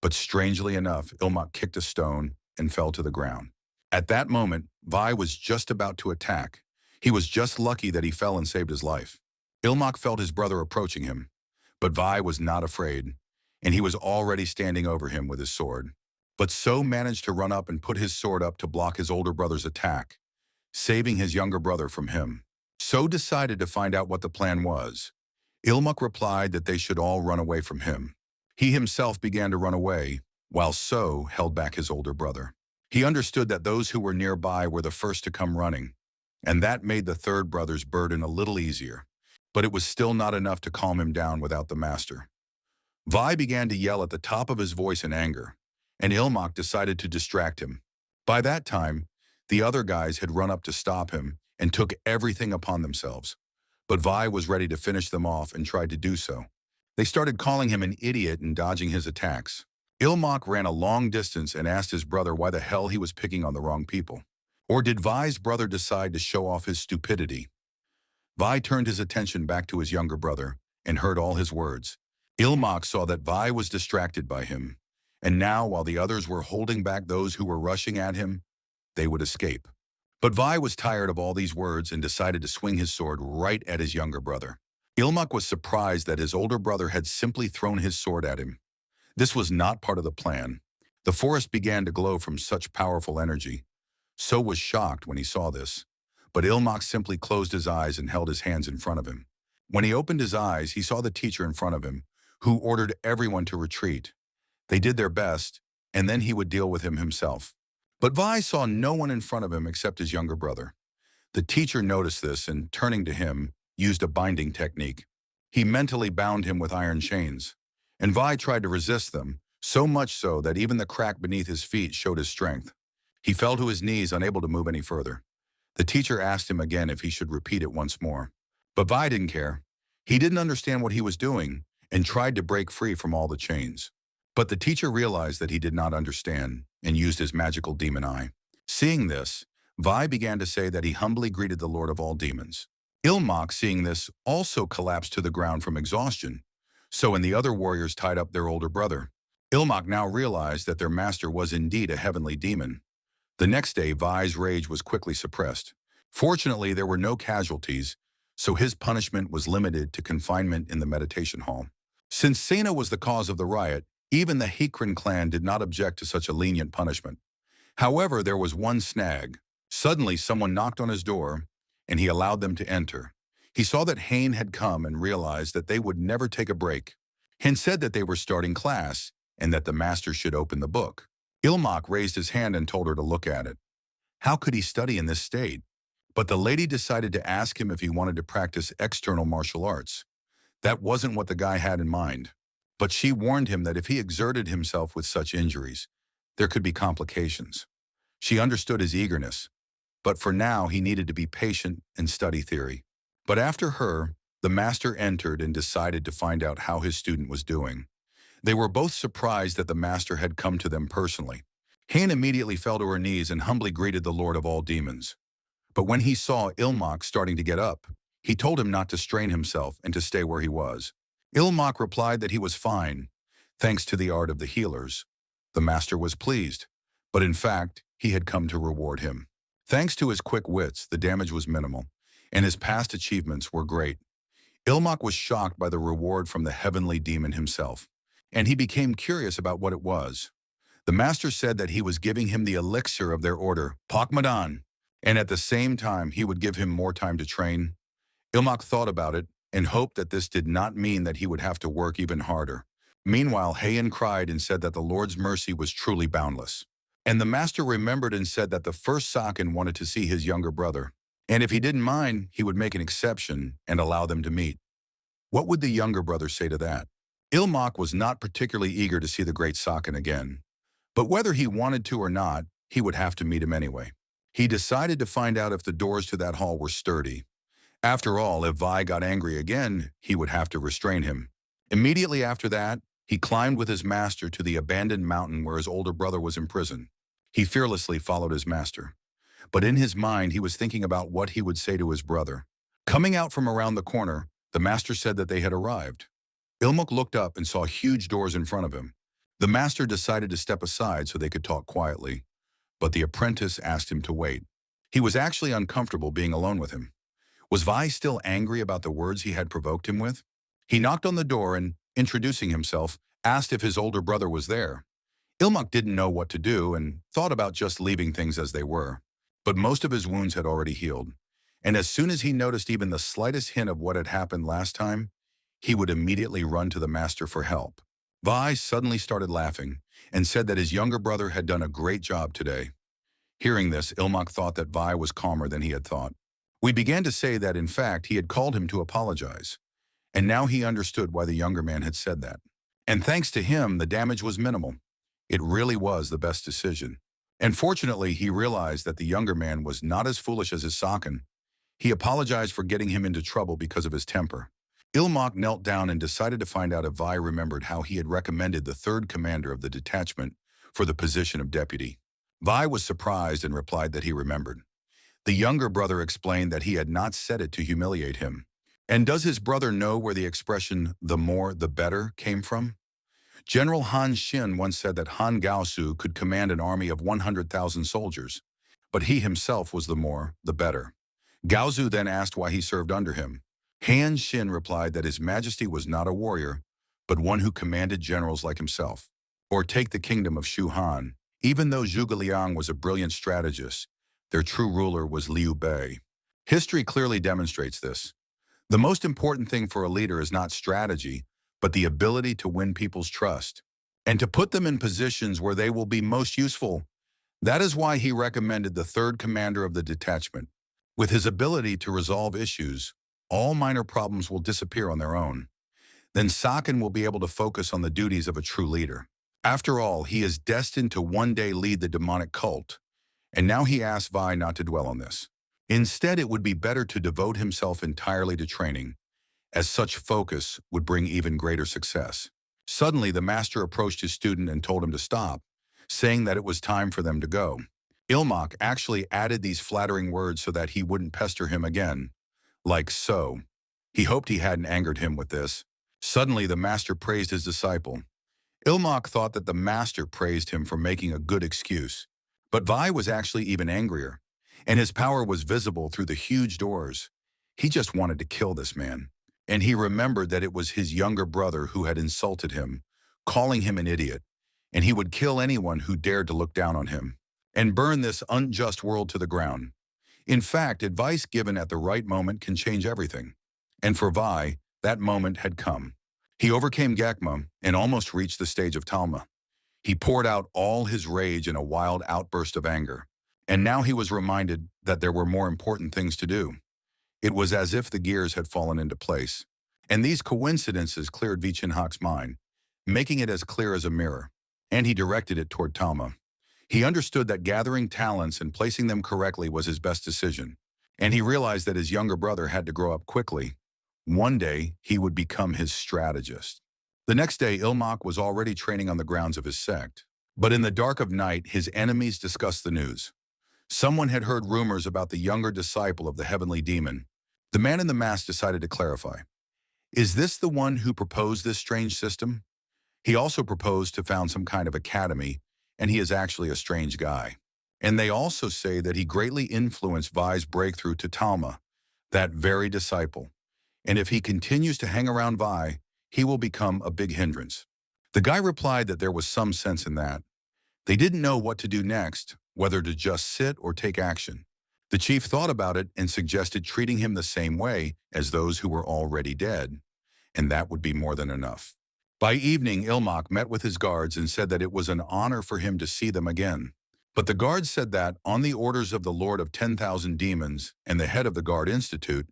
But strangely enough, Ilmak kicked a stone and fell to the ground. At that moment, Vi was just about to attack. He was just lucky that he fell and saved his life. Ilmak felt his brother approaching him, but Vi was not afraid, and he was already standing over him with his sword. But So managed to run up and put his sword up to block his older brother's attack, saving his younger brother from him. So decided to find out what the plan was. Ilmak replied that they should all run away from him. He himself began to run away, while So held back his older brother. He understood that those who were nearby were the first to come running, and that made the third brother's burden a little easier. But it was still not enough to calm him down without the master. Vi began to yell at the top of his voice in anger, and Ilmak decided to distract him. By that time, the other guys had run up to stop him and took everything upon themselves. But Vi was ready to finish them off and tried to do so. They started calling him an idiot and dodging his attacks. Ilmak ran a long distance and asked his brother why the hell he was picking on the wrong people. Or did Vi's brother decide to show off his stupidity? Vi turned his attention back to his younger brother and heard all his words. Ilmak saw that Vi was distracted by him, and now while the others were holding back those who were rushing at him, they would escape. But Vi was tired of all these words and decided to swing his sword right at his younger brother. Ilmak was surprised that his older brother had simply thrown his sword at him. This was not part of the plan. The forest began to glow from such powerful energy. So was shocked when he saw this. But Ilmak simply closed his eyes and held his hands in front of him. When he opened his eyes, he saw the teacher in front of him, who ordered everyone to retreat. They did their best, and then he would deal with him himself. But Vi saw no one in front of him except his younger brother. The teacher noticed this and, turning to him, used a binding technique. He mentally bound him with iron chains, and Vi tried to resist them, so much so that even the crack beneath his feet showed his strength. He fell to his knees, unable to move any further. The teacher asked him again if he should repeat it once more. But Vi didn't care. He didn't understand what he was doing and tried to break free from all the chains. But the teacher realized that he did not understand and used his magical demon eye. Seeing this, Vi began to say that he humbly greeted the Lord of all demons. Ilmak, seeing this, also collapsed to the ground from exhaustion. So and the other warriors tied up their older brother. Ilmak now realized that their master was indeed a heavenly demon. The next day, Vi's rage was quickly suppressed. Fortunately, there were no casualties, so his punishment was limited to confinement in the meditation hall. Since Cena was the cause of the riot, even the Hikrin clan did not object to such a lenient punishment. However, there was one snag. Suddenly, someone knocked on his door, and he allowed them to enter. He saw that Hain had come and realized that they would never take a break. Hain said that they were starting class and that the master should open the book. Ilmak raised his hand and told her to look at it. How could he study in this state? But the lady decided to ask him if he wanted to practice external martial arts. That wasn't what the guy had in mind. But she warned him that if he exerted himself with such injuries, there could be complications. She understood his eagerness, but for now he needed to be patient and study theory. But after her, the master entered and decided to find out how his student was doing. They were both surprised that the master had come to them personally. Hain immediately fell to her knees and humbly greeted the Lord of all demons. But when he saw Ilmak starting to get up, he told him not to strain himself and to stay where he was. Ilmak replied that he was fine, thanks to the art of the healers. The master was pleased, but in fact, he had come to reward him. Thanks to his quick wits, the damage was minimal, and his past achievements were great. Ilmak was shocked by the reward from the heavenly demon himself, and he became curious about what it was. The master said that he was giving him the elixir of their order, Pakmadan, and at the same time he would give him more time to train. Ilmak thought about it and hoped that this did not mean that he would have to work even harder. Meanwhile, Hayan cried and said that the Lord's mercy was truly boundless. And the master remembered and said that the first Sakin wanted to see his younger brother, and if he didn't mind, he would make an exception and allow them to meet. What would the younger brother say to that? Ilmak was not particularly eager to see the great Sakin again, but whether he wanted to or not, he would have to meet him anyway. He decided to find out if the doors to that hall were sturdy. After all, if Vi got angry again, he would have to restrain him. Immediately after that, he climbed with his master to the abandoned mountain where his older brother was in prison. He fearlessly followed his master. But in his mind, he was thinking about what he would say to his brother. Coming out from around the corner, the master said that they had arrived. Ilmuk looked up and saw huge doors in front of him. The master decided to step aside so they could talk quietly, but the apprentice asked him to wait. He was actually uncomfortable being alone with him. Was Vi still angry about the words he had provoked him with? He knocked on the door and, introducing himself, asked if his older brother was there. Ilmuk didn't know what to do and thought about just leaving things as they were. But most of his wounds had already healed, and as soon as he noticed even the slightest hint of what had happened last time, he would immediately run to the master for help. Vi suddenly started laughing and said that his younger brother had done a great job today. Hearing this, Ilmuk thought that Vi was calmer than he had thought. We began to say that, in fact, he had called him to apologize, and now he understood why the younger man had said that. And thanks to him, the damage was minimal. It really was the best decision. And fortunately, he realized that the younger man was not as foolish as his Sakin. He apologized for getting him into trouble because of his temper. Ilmok knelt down and decided to find out if Vi remembered how he had recommended the third commander of the detachment for the position of deputy. Vi was surprised and replied that he remembered. The younger brother explained that he had not said it to humiliate him. And does his brother know where the expression, the more, the better, came from? General Han Xin once said that Han Gaosu could command an army of 100,000 soldiers, but he himself was the more, the better. Gaozu then asked why he served under him. Han Xin replied that his majesty was not a warrior, but one who commanded generals like himself. Or take the kingdom of Shu Han. Even though Zhuge Liang was a brilliant strategist, their true ruler was Liu Bei. History clearly demonstrates this. The most important thing for a leader is not strategy, but the ability to win people's trust and to put them in positions where they will be most useful. That is why he recommended the third commander of the detachment. With his ability to resolve issues, all minor problems will disappear on their own. Then Sakin will be able to focus on the duties of a true leader. After all, he is destined to one day lead the demonic cult, and now he asks Vi not to dwell on this. Instead, it would be better to devote himself entirely to training, as such focus would bring even greater success. Suddenly, the master approached his student and told him to stop, saying that it was time for them to go. Ilmak actually added these flattering words so that he wouldn't pester him again. Like so. He hoped he hadn't angered him with this. Suddenly, the master praised his disciple. Ilmak thought that the master praised him for making a good excuse. But Vi was actually even angrier, and his power was visible through the huge doors. He just wanted to kill this man. And he remembered that it was his younger brother who had insulted him, calling him an idiot, and he would kill anyone who dared to look down on him, and burn this unjust world to the ground. In fact, advice given at the right moment can change everything. And for Vi, that moment had come. He overcame Gakma and almost reached the stage of Talma. He poured out all his rage in a wild outburst of anger. And now he was reminded that there were more important things to do. It was as if the gears had fallen into place. And these coincidences cleared Vichinhak's mind, making it as clear as a mirror. And he directed it toward Talma. He understood that gathering talents and placing them correctly was his best decision. And he realized that his younger brother had to grow up quickly. One day, he would become his strategist. The next day, Ilmak was already training on the grounds of his sect. But in the dark of night, his enemies discussed the news. Someone had heard rumors about the younger disciple of the heavenly demon. The man in the mask decided to clarify. Is this the one who proposed this strange system? He also proposed to found some kind of academy, and he is actually a strange guy. And they also say that he greatly influenced Vi's breakthrough to Talma, that very disciple. And if he continues to hang around Vi, he will become a big hindrance. The guy replied that there was some sense in that. They didn't know what to do next, whether to just sit or take action. The chief thought about it and suggested treating him the same way as those who were already dead, and that would be more than enough. By evening, Ilmak met with his guards and said that it was an honor for him to see them again. But the guards said that, on the orders of the Lord of 10,000 Demons and the head of the Guard Institute,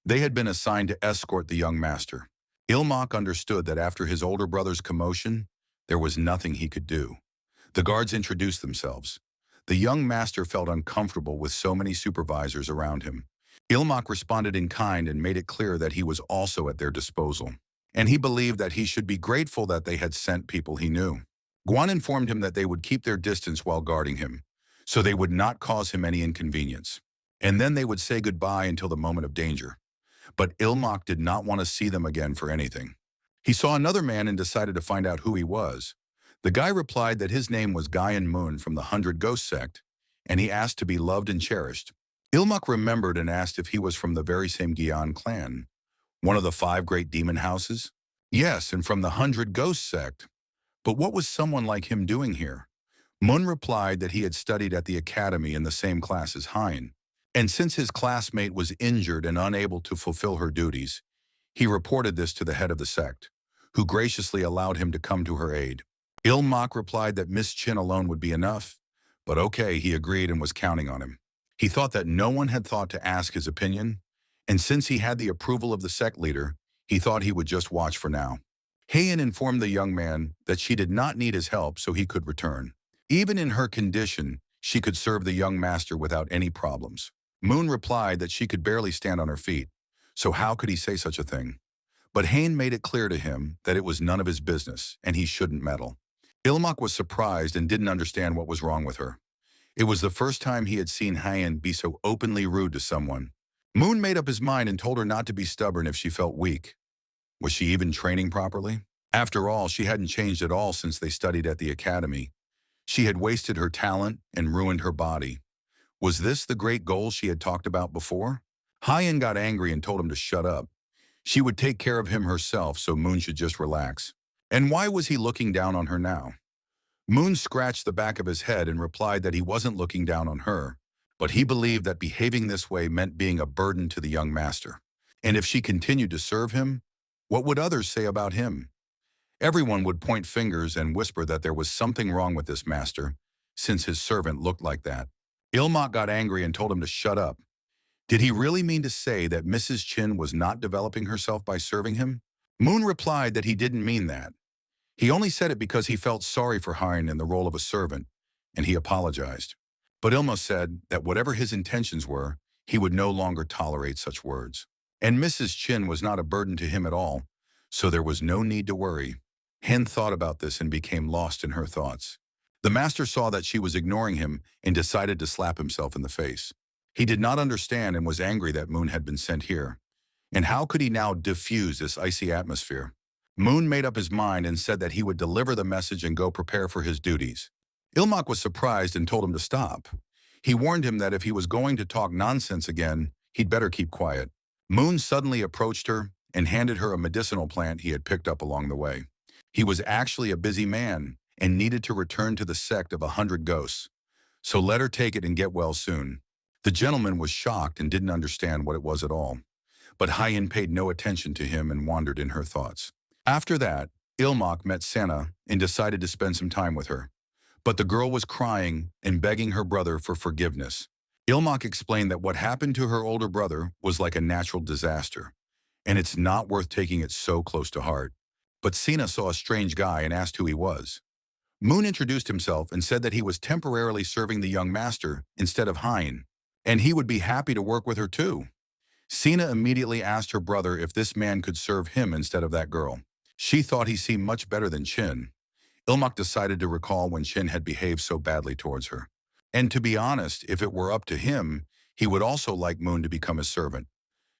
they had been assigned to escort the young master. Ilmak understood that after his older brother's commotion, there was nothing he could do. The guards introduced themselves. The young master felt uncomfortable with so many supervisors around him. Ilmak responded in kind and made it clear that he was also at their disposal. And he believed that he should be grateful that they had sent people he knew. Guan informed him that they would keep their distance while guarding him, so they would not cause him any inconvenience. And then they would say goodbye until the moment of danger. But Ilmak did not want to see them again for anything. He saw another man and decided to find out who he was. The guy replied that his name was Gaian Moon from the 100 Ghost sect, and he asked to be loved and cherished. Ilmak remembered and asked if he was from the very same Gyan clan, one of the 5 great demon houses. Yes, and from the 100 Ghost sect. But what was someone like him doing here? Moon replied that he had studied at the academy in the same class as Hein, and since his classmate was injured and unable to fulfill her duties, he reported this to the head of the sect, who graciously allowed him to come to her aid. Ilmak replied that Miss Chin alone would be enough, but okay, he agreed and was counting on him. He thought that no one had thought to ask his opinion, and since he had the approval of the sect leader, he thought he would just watch for now. Heian informed the young man that she did not need his help so he could return. Even in her condition, she could serve the young master without any problems. Moon replied that she could barely stand on her feet, so how could he say such a thing? But Heian made it clear to him that it was none of his business and he shouldn't meddle. Ilmak was surprised and didn't understand what was wrong with her. It was the first time he had seen Heian be so openly rude to someone. Moon made up his mind and told her not to be stubborn if she felt weak. Was she even training properly? After all, she hadn't changed at all since they studied at the academy. She had wasted her talent and ruined her body. Was this the great goal she had talked about before? Heian got angry and told him to shut up. She would take care of him herself, so Moon should just relax. And why was he looking down on her now? Moon scratched the back of his head and replied that he wasn't looking down on her, but he believed that behaving this way meant being a burden to the young master. And if she continued to serve him, what would others say about him? Everyone would point fingers and whisper that there was something wrong with this master, since his servant looked like that. Ilmak got angry and told him to shut up. Did he really mean to say that Mrs. Chin was not developing herself by serving him? Moon replied that he didn't mean that. He only said it because he felt sorry for Hein in the role of a servant, and he apologized. But Ilma said that whatever his intentions were, he would no longer tolerate such words. And Mrs. Chin was not a burden to him at all, so there was no need to worry. Hen thought about this and became lost in her thoughts. The master saw that she was ignoring him and decided to slap himself in the face. He did not understand and was angry that Moon had been sent here. And how could he now diffuse this icy atmosphere? Moon made up his mind and said that he would deliver the message and go prepare for his duties. Ilmak was surprised and told him to stop. He warned him that if he was going to talk nonsense again, he'd better keep quiet. Moon suddenly approached her and handed her a medicinal plant he had picked up along the way. He was actually a busy man and needed to return to the sect of 100 ghosts. So let her take it and get well soon. The gentleman was shocked and didn't understand what it was at all. but Hyen paid no attention to him and wandered in her thoughts. After that, Ilmak met Cena and decided to spend some time with her. But the girl was crying and begging her brother for forgiveness. Ilmak explained that what happened to her older brother was like a natural disaster, and it's not worth taking it so close to heart. But Cena saw a strange guy and asked who he was. Moon introduced himself and said that he was temporarily serving the young master instead of Hyen, and he would be happy to work with her too. Cena immediately asked her brother if this man could serve him instead of that girl. She thought he seemed much better than Chin. Ilmak decided to recall when Chin had behaved so badly towards her. And to be honest, if it were up to him, he would also like Moon to become his servant.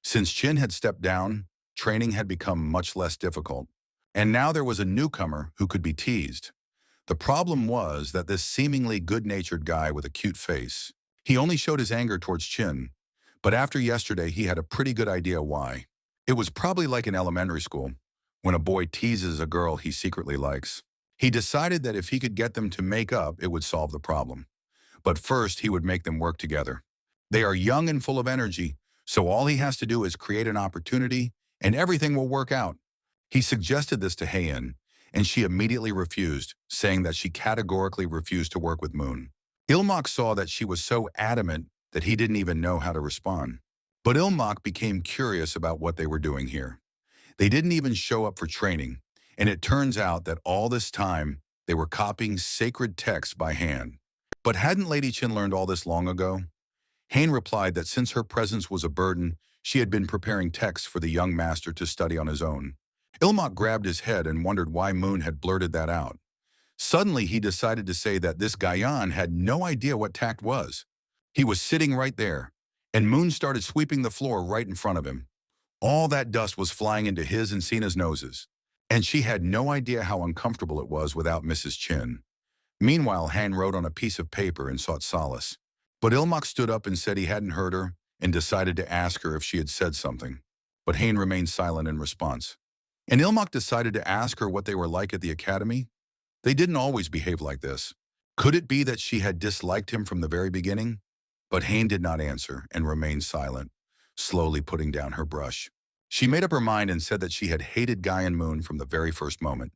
Since Chin had stepped down, training had become much less difficult. And now there was a newcomer who could be teased. The problem was that this seemingly good-natured guy with a cute face, he only showed his anger towards Chin. But after yesterday, he had a pretty good idea why. It was probably like in elementary school, when a boy teases a girl he secretly likes. He decided that if he could get them to make up, it would solve the problem. But first, he would make them work together. They are young and full of energy, so all he has to do is create an opportunity, and everything will work out. He suggested this to Hyen, and she immediately refused, saying that she categorically refused to work with Moon. Ilmak saw that she was so adamant that he didn't even know how to respond. But Ilmak became curious about what they were doing here. They didn't even show up for training, and it turns out that all this time, they were copying sacred texts by hand. But hadn't Lady Chin learned all this long ago? Hyen replied that since her presence was a burden, she had been preparing texts for the young master to study on his own. Ilmak grabbed his head and wondered why Moon had blurted that out. Suddenly, he decided to say that this Gayan had no idea what tact was. He was sitting right there, and Moon started sweeping the floor right in front of him. All that dust was flying into his and Cena's noses, and she had no idea how uncomfortable it was without Mrs. Chin. Meanwhile, Han wrote on a piece of paper and sought solace. But Ilmak stood up and said he hadn't heard her and decided to ask her if she had said something. But Han remained silent in response. And Ilmak decided to ask her what they were like at the academy. They didn't always behave like this. Could it be that she had disliked him from the very beginning? But Han did not answer and remained silent, slowly putting down her brush. She made up her mind and said that she had hated Guy and Moon from the very first moment.